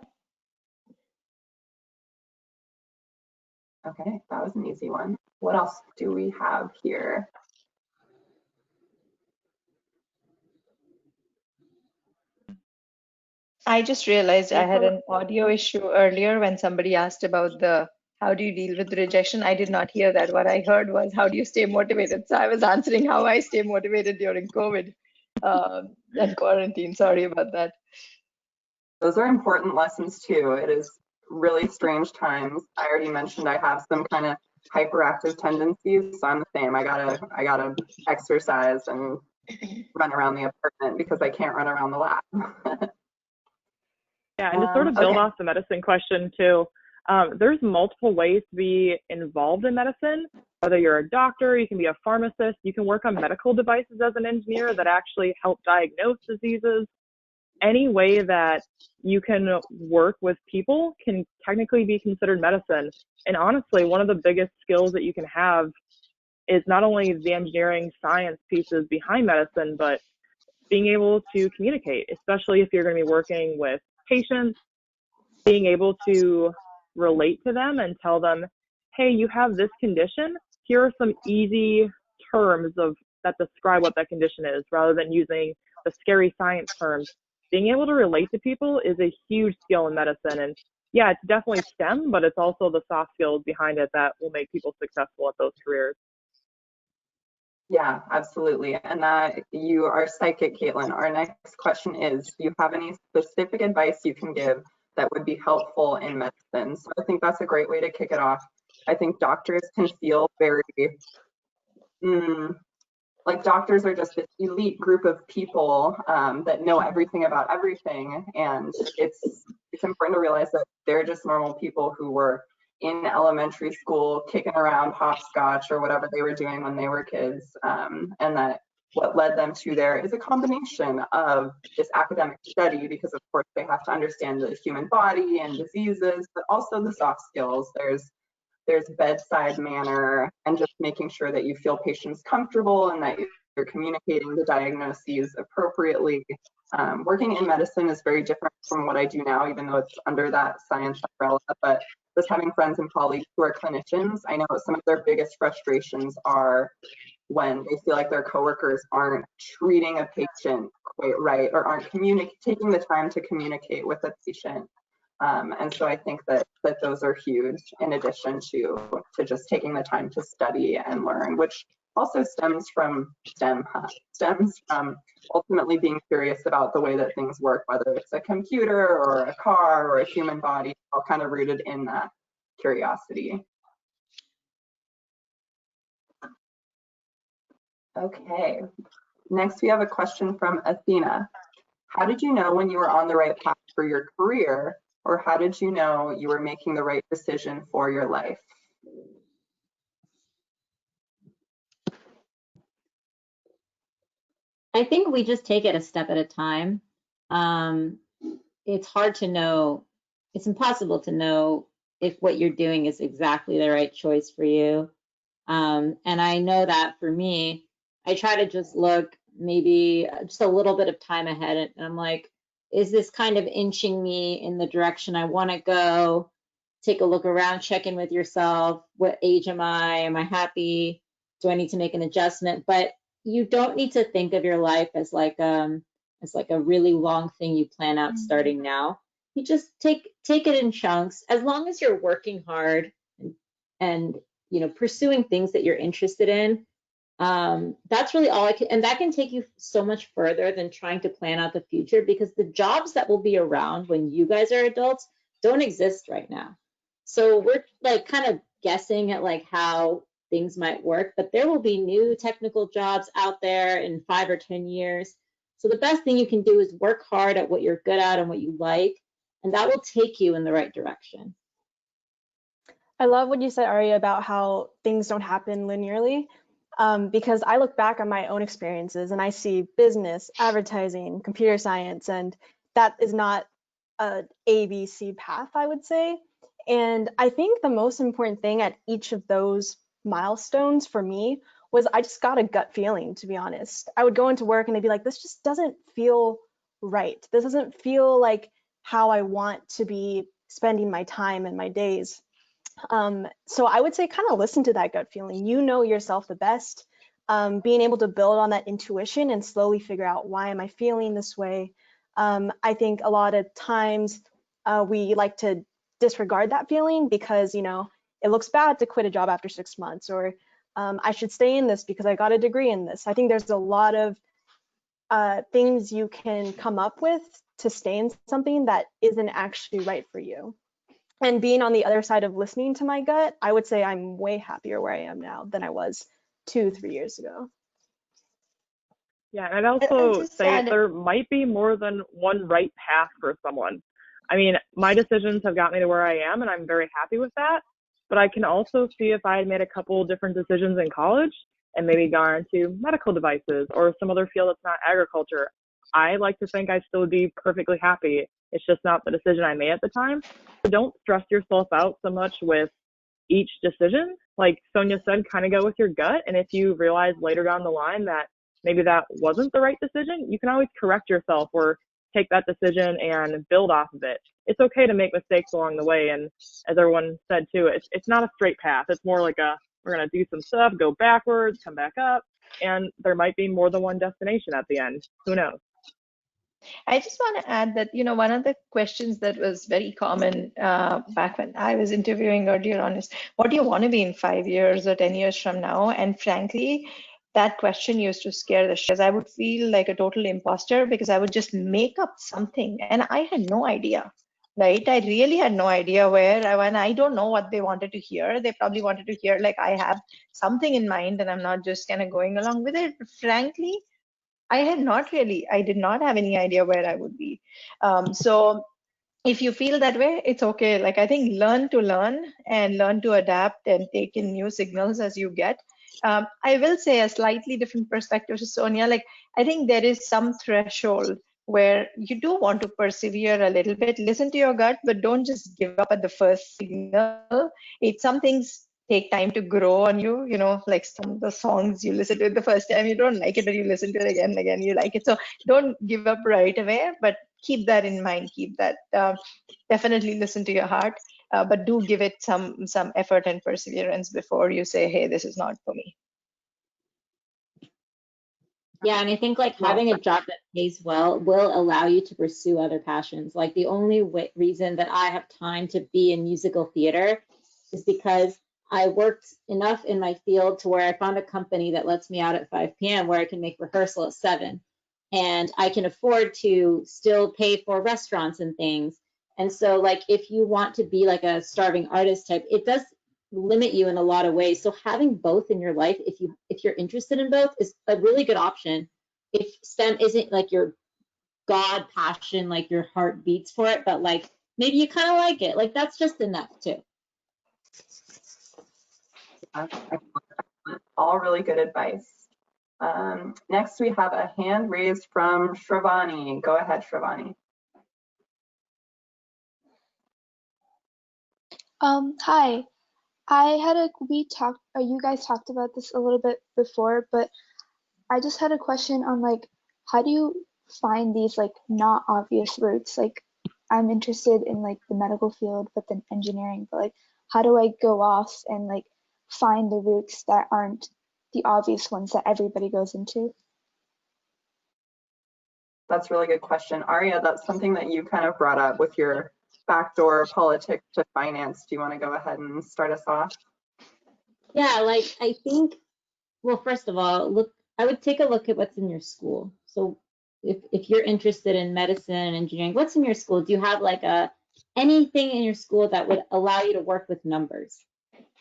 Okay, that was an easy one. What else do we have here? I just realized I Thanks had a an audio issue earlier when somebody asked about the how do you deal with rejection. I did not hear that. What I heard was how do you stay motivated. So I was answering how I stay motivated during COVID and quarantine. Sorry about that. Those are important lessons too. It is really strange times. I already mentioned I have some kind of hyperactive tendencies, so I'm the same. I gotta exercise and run around the apartment because I can't run around the lab. Yeah, and to sort of build Okay. off the medicine question too, there's multiple ways to be involved in medicine. Whether you're a doctor, you can be a pharmacist, you can work on medical devices as an engineer that actually help diagnose diseases. Any way that you can work with people can technically be considered medicine. And honestly, one of the biggest skills that you can have is not only the engineering science pieces behind medicine, but being able to communicate, especially if you're going to be working with patients, being able to relate to them and tell them, hey, you have this condition. Here are some easy terms that describe what that condition is, rather than using the scary science terms. Being able to relate to people is a huge skill in medicine. And yeah, it's definitely STEM, but it's also the soft skills behind it that will make people successful at those careers. Yeah, absolutely. And that you are psychic, Caitlin. Our next question is, do you have any specific advice you can give that would be helpful in medicine? So I think that's a great way to kick it off. I think doctors can feel very, like doctors are just this elite group of people that know everything about everything. And it's important to realize that they're just normal people who were in elementary school kicking around hopscotch or whatever they were doing when they were kids, and that what led them to there is a combination of this academic study, because of course they have to understand the human body and diseases, but also the soft skills. There's bedside manner and just making sure that you feel patients comfortable and that you're communicating the diagnoses appropriately. Working in medicine is very different from what I do now, even though it's under that science umbrella, but just having friends and colleagues who are clinicians, I know some of their biggest frustrations are when they feel like their coworkers aren't treating a patient quite right or aren't taking the time to communicate with a patient. And so I think that those are huge, in addition to just taking the time to study and learn, which also stems from ultimately being curious about the way that things work, whether it's a computer or a car or a human body, all kind of rooted in that curiosity. Okay, next we have a question from Athena. How did you know when you were on the right path for your career, or how did you know you were making the right decision for your life? I think we just take it a step at a time. It's hard to know, it's impossible to know if what you're doing is exactly the right choice for you. And I know that for me, I try to just look maybe just a little bit of time ahead, and I'm like, is this kind of inching me in the direction I want to go? Take a look around, check in with yourself. What age am I? Am I happy? Do I need to make an adjustment? But you don't need to think of your life as like a really long thing you plan out starting now. You just take it in chunks. As long as you're working hard and pursuing things that you're interested in, that's really all I can, and that can take you so much further than trying to plan out the future, because the jobs that will be around when you guys are adults don't exist right now. So we're like kind of guessing at like how things might work, but there will be new technical jobs out there in 5 or 10 years. So the best thing you can do is work hard at what you're good at and what you like, and that will take you in the right direction. I love what you said, Aria, about how things don't happen linearly, because I look back on my own experiences and I see business, advertising, computer science, and that is not a ABC path, I would say. And I think the most important thing at each of those milestones for me was I just got a gut feeling, to be honest. I would go into work and I'd be like, this just doesn't feel right. This doesn't feel like how I want to be spending my time and my days. So I would say kind of listen to that gut feeling. You know yourself the best. Being able to build on that intuition and slowly figure out, why am I feeling this way? I think a lot of times we like to disregard that feeling because, you know, it looks bad to quit a job after 6 months, or I should stay in this because I got a degree in this. I think there's a lot of things you can come up with to stay in something that isn't actually right for you. And being on the other side of listening to my gut, I would say I'm way happier where I am now than I was 2-3 years ago. Yeah, and I'd I'll also just say add, there might be more than one right path for someone. I mean, my decisions have got me to where I am, and I'm very happy with that. But I can also see if I had made a couple different decisions in college and maybe gone into medical devices or some other field that's not agriculture, I like to think I'd still be perfectly happy. It's just not the decision I made at the time. So don't stress yourself out so much with each decision. Like Sonia said, kind of go with your gut. And if you realize later down the line that maybe that wasn't the right decision, you can always correct yourself or take that decision and build off of it. It's okay to make mistakes along the way. And as everyone said too, it's not a straight path. It's more like we're going to do some stuff, go backwards, come back up. And there might be more than one destination at the end. Who knows? I just want to add that, you know, one of the questions that was very common back when I was interviewing earlier on is, what do you want to be in 5 years or 10 years from now? And frankly, that question used to scare the shit. I would feel like a total imposter because I would just make up something and I had no idea. Right? I really had no idea when I don't know what they wanted to hear. They probably wanted to hear like I have something in mind and I'm not just kind of going along with it. But frankly, I did not have any idea where I would be. So if you feel that way, it's okay. Like I think learn to learn and learn to adapt and take in new signals as you get. I will say a slightly different perspective to Sonia. Like I think there is some threshold where you do want to persevere a little bit, listen to your gut, but don't just give up at the first signal. Some things take time to grow on you, you know, like some of the songs you listen to it the first time, you don't like it, but you listen to it again and again, you like it. So don't give up right away, but keep that in mind, keep that, definitely listen to your heart, but do give it some effort and perseverance before you say, hey, this is not for me. Yeah, and I think like having a job that pays well will allow you to pursue other passions. Like the only reason that I have time to be in musical theater is because I worked enough in my field to where I found a company that lets me out at 5 p.m. where I can make rehearsal at 7. And I can afford to still pay for restaurants and things. And so like if you want to be like a starving artist type, it does limit you in a lot of ways. So having both in your life, if you're interested in both, is a really good option. If STEM isn't like your God passion, like your heart beats for it, but like maybe you kind of like it, like that's just enough too. All really good advice. Next, we have a hand raised from Shravani. Go ahead, Shravani. Hi. You guys talked about this a little bit before, but I just had a question on like, how do you find these like not obvious routes? Like, I'm interested in like the medical field, but then engineering, but like, how do I go off and like find the routes that aren't the obvious ones that everybody goes into? That's a really good question. Arya, that's something that you kind of brought up with your backdoor politics to finance. Do you want to go ahead and start us off? Yeah, like I think, well, first of all, I would take a look at what's in your school. So if you're interested in medicine and engineering, what's in your school? Do you have like anything in your school that would allow you to work with numbers?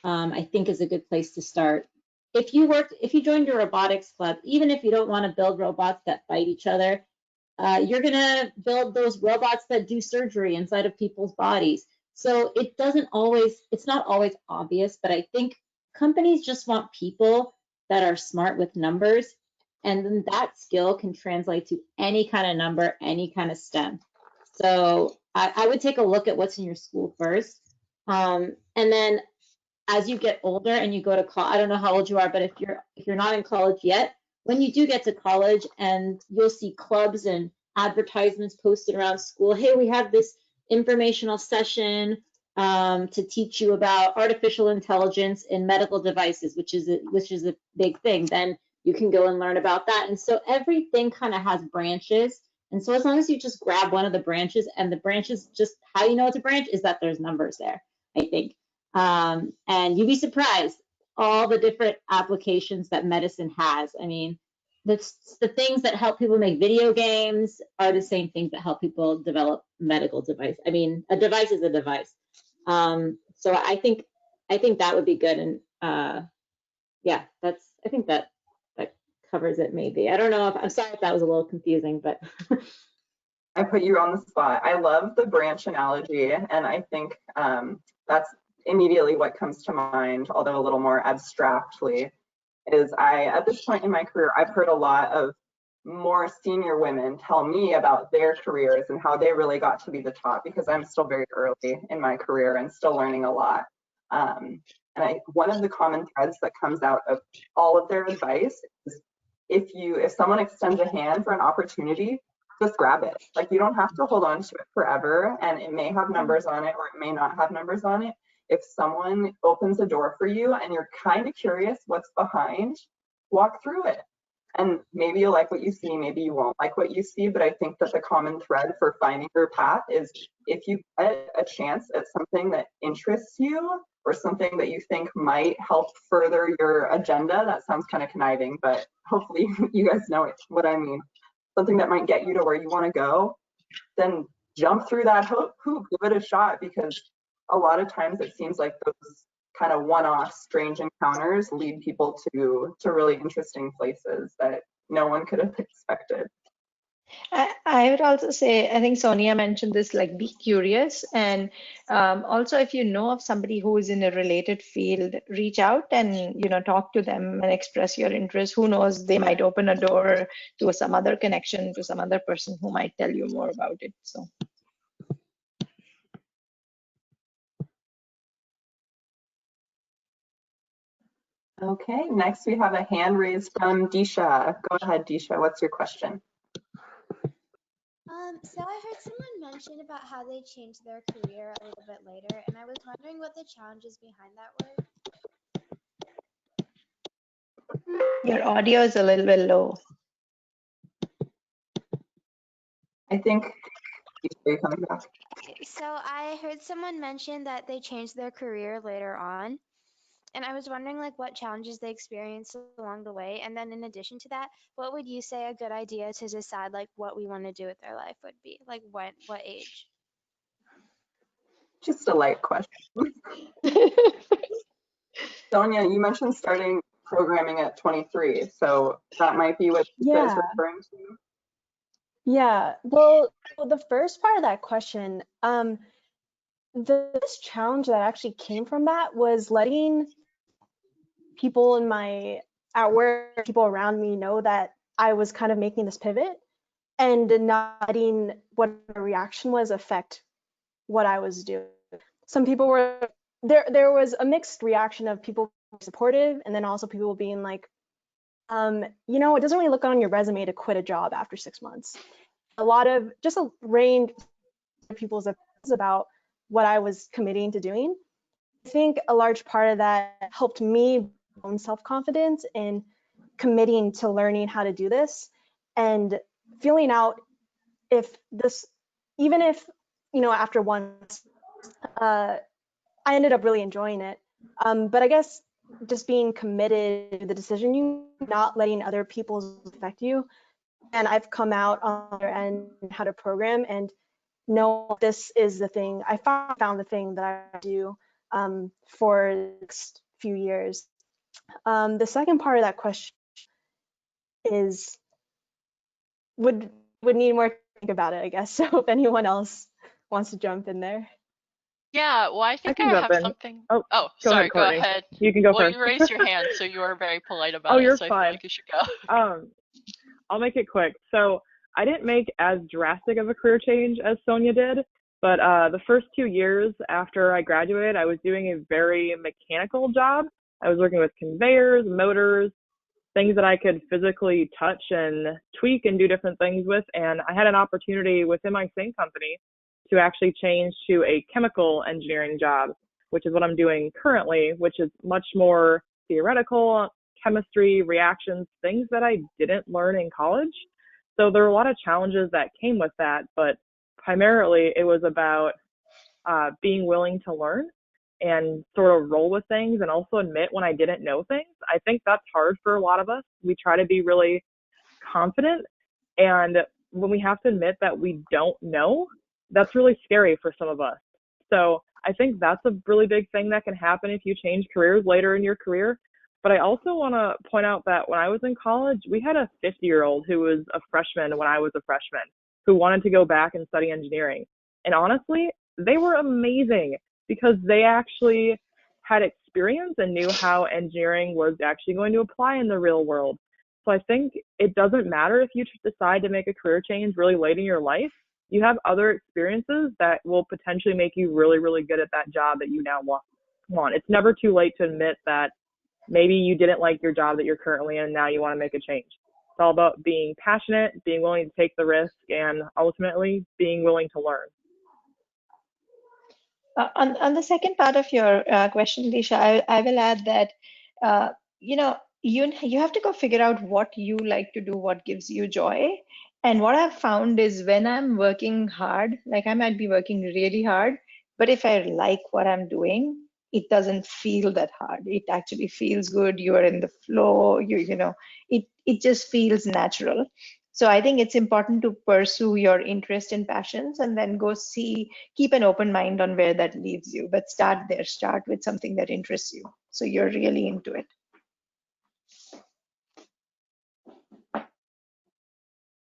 I think is a good place to start. If you joined your robotics club, even if you don't want to build robots that fight each other, you're gonna build those robots that do surgery inside of people's bodies. So it's not always obvious, but I think companies just want people that are smart with numbers, and then that skill can translate to any kind of number, any kind of STEM. So I would take a look at what's in your school first, and then as you get older and you go to college, I don't know how old you are, but if you're not in college yet, when you do get to college and you'll see clubs and advertisements posted around school, hey, we have this informational session to teach you about artificial intelligence in medical devices, which is a big thing. Then you can go and learn about that. And so everything kind of has branches. And so as long as you just grab one of the branches, and the branches, just how you know it's a branch is that there's numbers there, I think. And you'd be surprised all the different applications that medicine has. I mean, the things that help people make video games are the same things that help people develop medical device. I mean, a device is a device. So I think that would be good. And yeah, I think that covers it maybe. I don't know I'm sorry if that was a little confusing, but. I put you on the spot. I love the branch analogy, and I think that's immediately what comes to mind, although a little more abstractly, is at this point in my career, I've heard a lot of more senior women tell me about their careers and how they really got to be the top, because I'm still very early in my career and still learning a lot. And one of the common threads that comes out of all of their advice is if someone extends a hand for an opportunity, just grab it. Like, you don't have to hold on to it forever, and it may have numbers on it or it may not have numbers on it. If someone opens a door for you and you're kind of curious what's behind, walk through it. And maybe you'll like what you see, maybe you won't like what you see, but I think that the common thread for finding your path is if you get a chance at something that interests you or something that you think might help further your agenda. That sounds kind of conniving, but hopefully you guys know what I mean. Something that might get you to where you want to go, then jump through that hoop, give it a shot, because a lot of times it seems like those kind of one-off strange encounters lead people to really interesting places that no one could have expected. I would also say, I think Sonia mentioned this, like, be curious. And also, if you know of somebody who is in a related field, reach out and, talk to them and express your interest. Who knows, they might open a door to some other connection, to some other person who might tell you more about it. So. Okay, next we have a hand raised from Disha. Go ahead, Disha, what's your question? So I heard someone mention about how they changed their career a little bit later, and I was wondering what the challenges behind that were. Your audio is a little bit low. I think you're coming back. So I heard someone mention that they changed their career later on, and I was wondering what challenges they experienced along the way. And then in addition to that, what would you say a good idea to decide what we want to do with our life would be? What age? Just a light question. Sonia, you mentioned starting programming at 23, so that might be what you guys are referring to? Yeah, well, the first part of that question, the biggest challenge that actually came from that was letting people at work, people around me know that I was kind of making this pivot, and not letting what the reaction was affect what I was doing. Some people were there was a mixed reaction of people supportive, and then also people being like, it doesn't really look on your resume to quit a job after 6 months. Just a range of people's opinions about what I was committing to doing. I think a large part of that helped me own self-confidence in committing to learning how to do this and feeling out even if after once, I ended up really enjoying it. But I guess just being committed to the decision, not letting other people affect you. And I've come out on the other end how to program and know this is the thing. I found the thing that I do for the next few years. The second part of that question is would need more to think about it, I guess. So if anyone else wants to jump in there. Yeah, well, I think I have something. Oh, sorry, ahead, Courtney. go ahead. You can go first. You raised your hand, so you were very polite about it. You're so fine. I feel like you should go. I'll make it quick. So I didn't make as drastic of a career change as Sonia did, but the first 2 years after I graduated, I was doing a very mechanical job. I was working with conveyors, motors, things that I could physically touch and tweak and do different things with. And I had an opportunity within my same company to actually change to a chemical engineering job, which is what I'm doing currently, which is much more theoretical, chemistry, reactions, things that I didn't learn in college. So there were a lot of challenges that came with that, but primarily it was about being willing to learn and sort of roll with things and also admit when I didn't know things. I think that's hard for a lot of us. We try to be really confident, and when we have to admit that we don't know, that's really scary for some of us. So I think that's a really big thing that can happen if you change careers later in your career. But I also want to point out that when I was in college, we had a 50-year-old who was a freshman when I was a freshman who wanted to go back and study engineering. And honestly, they were amazing because they actually had experience and knew how engineering was actually going to apply in the real world. So I think it doesn't matter if you decide to make a career change really late in your life. You have other experiences that will potentially make you really, really good at that job that you now want. It's never too late to admit that maybe you didn't like your job that you're currently in and now you want to make a change. It's all about being passionate, being willing to take the risk, and ultimately being willing to learn. On the second part of your question, Lisha, I will add that you know, you have to go figure out what you like to do, what gives you joy. And what I've found is when I'm working hard, like I might be working really hard, but if I like what I'm doing, it doesn't feel that hard. It actually feels good. You are in the flow. It just feels natural. So I think it's important to pursue your interest and passions and then go see, keep an open mind on where that leads you, but start there, start with something that interests you. So you're really into it.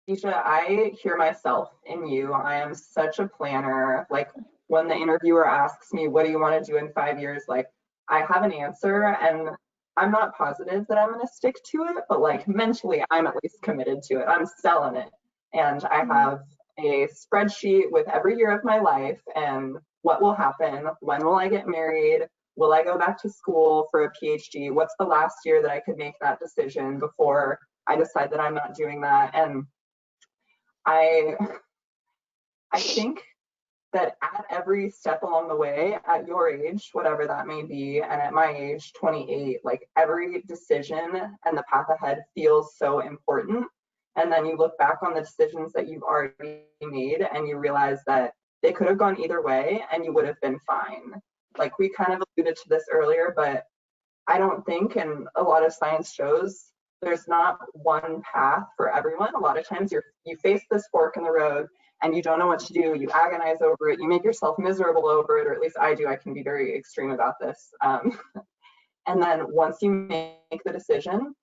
Keisha, I hear myself in you. I am such a planner. Like when the interviewer asks me, what do you want to do in 5 years? Like I have an answer and I'm not positive that I'm going to stick to it, but like mentally, I'm at least committed to it. I'm selling it. And I have a spreadsheet with every year of my life and what will happen. When will I get married? Will I go back to school for a PhD? What's the last year that I could make that decision before I decide that I'm not doing that? And I think that at every step along the way, at your age, whatever that may be, and at my age, 28, like every decision and the path ahead feels so important. And then you look back on the decisions that you've already made and you realize that they could have gone either way and you would have been fine. Like we kind of alluded to this earlier, but I don't think, and a lot of science shows, there's not one path for everyone. A lot of times you face this fork in the road and you don't know what to do. You agonize over it. You make yourself miserable over it, or at least I do. I can be very extreme about this. And then once you make the decision,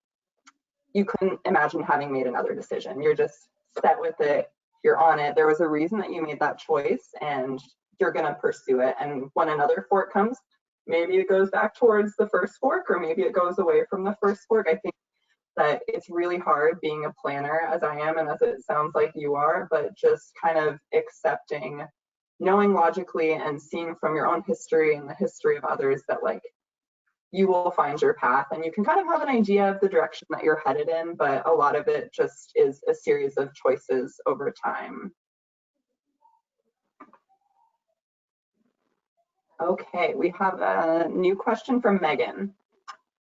you couldn't imagine having made another decision. You're just set with it. You're on it. There was a reason that you made that choice and you're going to pursue it. And when another fork comes, maybe it goes back towards the first fork, or maybe it goes away from the first fork. I think that it's really hard being a planner, as I am and as it sounds like you are, but just kind of accepting, knowing logically and seeing from your own history and the history of others that like you will find your path and you can kind of have an idea of the direction that you're headed in, but a lot of it just is a series of choices over time. Okay, we have a new question from Megan.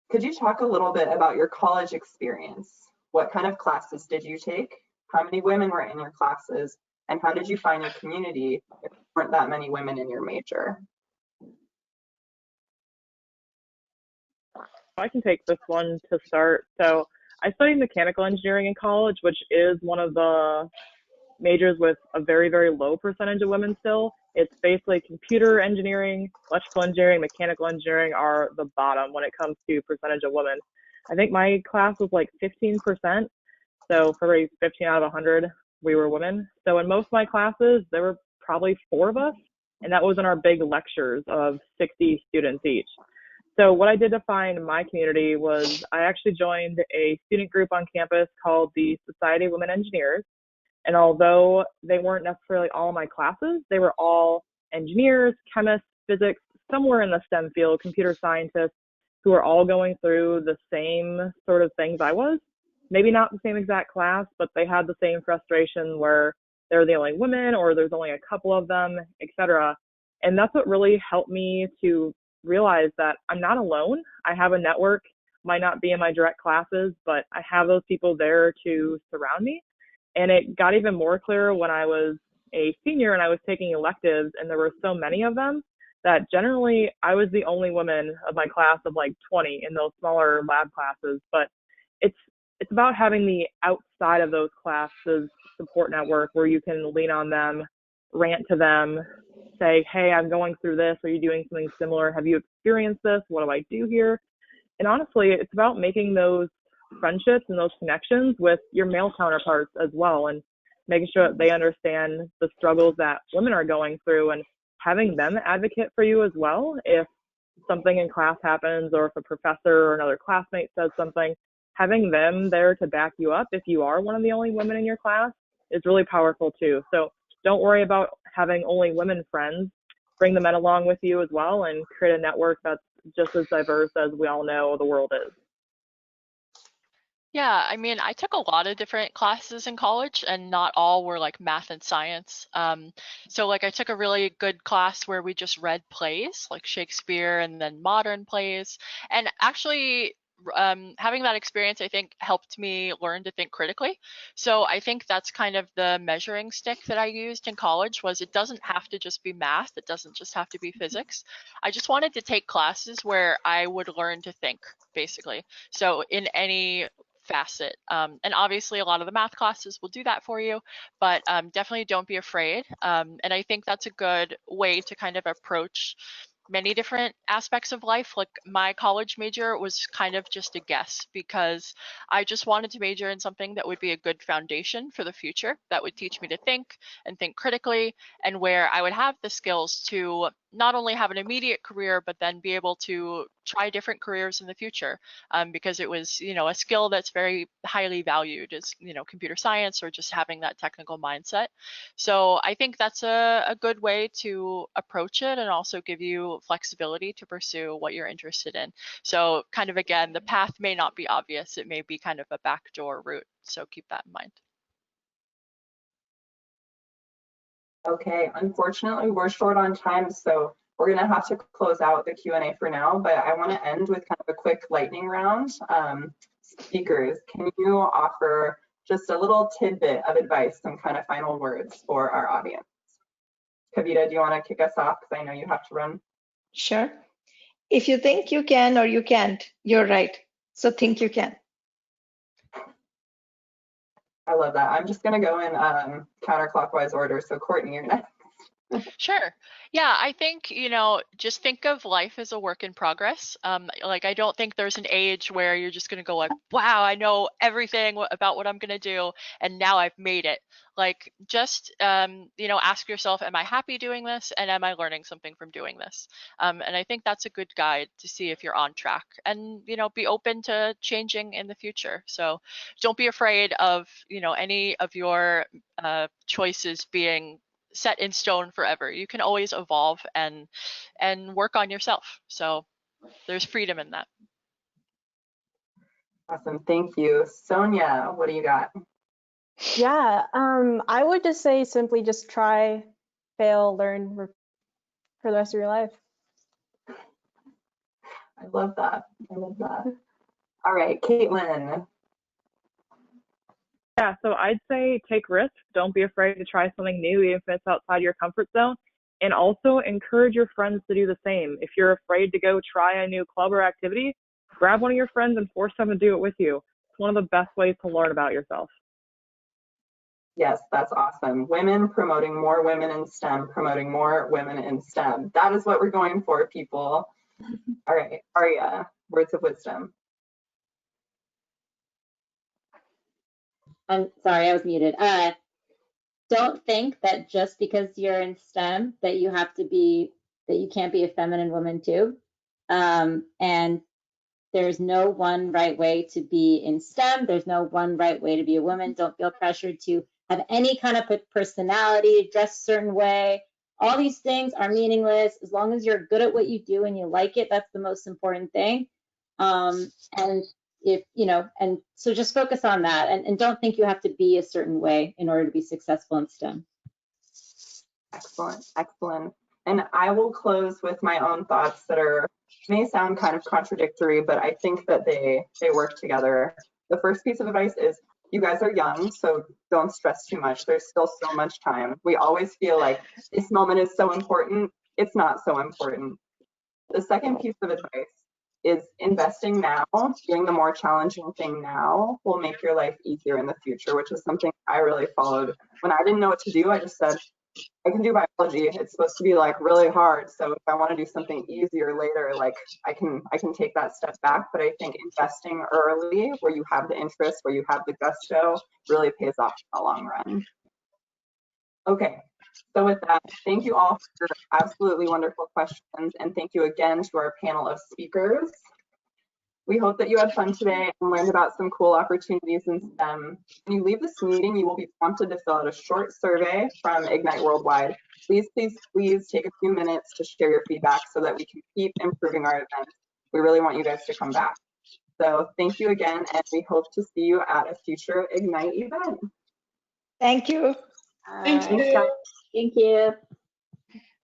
Could you talk a little bit about your college experience? What kind of classes did you take? How many women were in your classes? And how did you find your community if there weren't that many women in your major? I can take this one to start. So I studied mechanical engineering in college, which is one of the majors with a very, very low percentage of women still. It's basically computer engineering, electrical engineering, mechanical engineering are the bottom when it comes to percentage of women. I think my class was like 15%. So for every 15 out of 100, we were women. So in most of my classes, there were probably 4 of us, and that was in our big lectures of 60 students each. So what I did to find my community was I actually joined a student group on campus called the Society of Women Engineers. And although they weren't necessarily all my classes, they were all engineers, chemists, physics, somewhere in the STEM field, computer scientists, who are all going through the same sort of things I was. Maybe not the same exact class, but they had the same frustration where they're the only women or there's only a couple of them, etc. And that's what really helped me to realize that I'm not alone. I have a network, might not be in my direct classes, but I have those people there to surround me. And it got even more clear when I was a senior and I was taking electives, and there were so many of them that generally I was the only woman of my class of like 20 in those smaller lab classes. But it's about having the outside of those classes support network where you can lean on them, rant to them, say, hey, I'm going through this. Are you doing something similar? Have you experienced this? What do I do here? And honestly, it's about making those friendships and those connections with your male counterparts as well, and making sure that they understand the struggles that women are going through, and having them advocate for you as well. If something in class happens, or if a professor or another classmate says something, having them there to back you up if you are one of the only women in your class is really powerful too. So don't worry about having only women friends. Bring the men along with you as well, and create a network that's just as diverse as we all know the world is. Yeah, I mean, I took a lot of different classes in college, and not all were like math and science. So like I took a really good class where we just read plays, like Shakespeare and then modern plays. And actually, having that experience, I think, helped me learn to think critically. So I think that's kind of the measuring stick that I used in college. Was it doesn't have to just be math, it doesn't just have to be physics. I just wanted to take classes where I would learn to think, basically. So in any facet. And obviously a lot of the math classes will do that for you, but definitely don't be afraid. And I think that's a good way to kind of approach many different aspects of life. Like my college major was kind of just a guess, because I just wanted to major in something that would be a good foundation for the future, that would teach me to think and think critically, and where I would have the skills to not only have an immediate career, but then be able to try different careers in the future, because it was, a skill that's very highly valued, is, computer science, or just having that technical mindset. So I think that's a good way to approach it, and also give you flexibility to pursue what you're interested in. So kind of, again, the path may not be obvious. It may be kind of a backdoor route. So keep that in mind. Okay, unfortunately, we're short on time, so we're going to have to close out the Q&A for now, but I want to end with kind of a quick lightning round. Speakers, can you offer just a little tidbit of advice, some kind of final words for our audience? Kavita, do you want to kick us off? Because I know you have to run. Sure. If you think you can or you can't, you're right. So think you can. I love that. I'm just going to go in counterclockwise order. So Courtney, you're next. Sure. Yeah, I think, just think of life as a work in progress. Like, I don't think there's an age where you're just going to go like, wow, I know everything about what I'm going to do, and now I've made it. Like, just, ask yourself, am I happy doing this? And am I learning something from doing this? And I think that's a good guide to see if you're on track, and, be open to changing in the future. So don't be afraid of, any of your choices being set in stone forever. You can always evolve and work on yourself. So there's freedom in that. Awesome, thank you. Sonia, what do you got? Yeah, I would just say simply just try, fail, learn for the rest of your life. I love that. I love that. All right, Caitlin. Yeah, so I'd say take risks. Don't be afraid to try something new, even if it's outside your comfort zone. And also encourage your friends to do the same. If you're afraid to go try a new club or activity, grab one of your friends and force them to do it with you. It's one of the best ways to learn about yourself. Yes, that's awesome. Women promoting more women in STEM, promoting more women in STEM. That is what we're going for, people. All right, Arya, words of wisdom. I'm sorry, I was muted. Don't think that just because you're in STEM that you can't be a feminine woman too. And there's no one right way to be in STEM. There's no one right way to be a woman. Don't feel pressured to have any kind of personality, dress a certain way. All these things are meaningless. As long as you're good at what you do and you like it, that's the most important thing. And so just focus on that, and don't think you have to be a certain way in order to be successful in STEM. Excellent, excellent. And I will close with my own thoughts that may sound kind of contradictory, but I think that they work together. The first piece of advice is You guys are young, so don't stress too much. There's still so much time. We always feel like this moment is so important. It's not so important. The second piece of advice is investing now. Doing the more challenging thing now will make your life easier in the future, which is something I really followed. When I didn't know what to do, I just said, I can do biology. It's supposed to be like really hard. So if I want to do something easier later, like I can take that step back. But I think investing early where you have the interest, where you have the gusto, really pays off in the long run. Okay, so with that, thank you all for absolutely wonderful questions. And thank you again to our panel of speakers. We hope that you had fun today and learned about some cool opportunities in STEM. When you leave this meeting, you will be prompted to fill out a short survey from Ignite Worldwide. Please, please, please take a few minutes to share your feedback so that we can keep improving our events. We really want you guys to come back. So thank you again, and we hope to see you at a future Ignite event. Thank you. Thanks, guys. Thank you.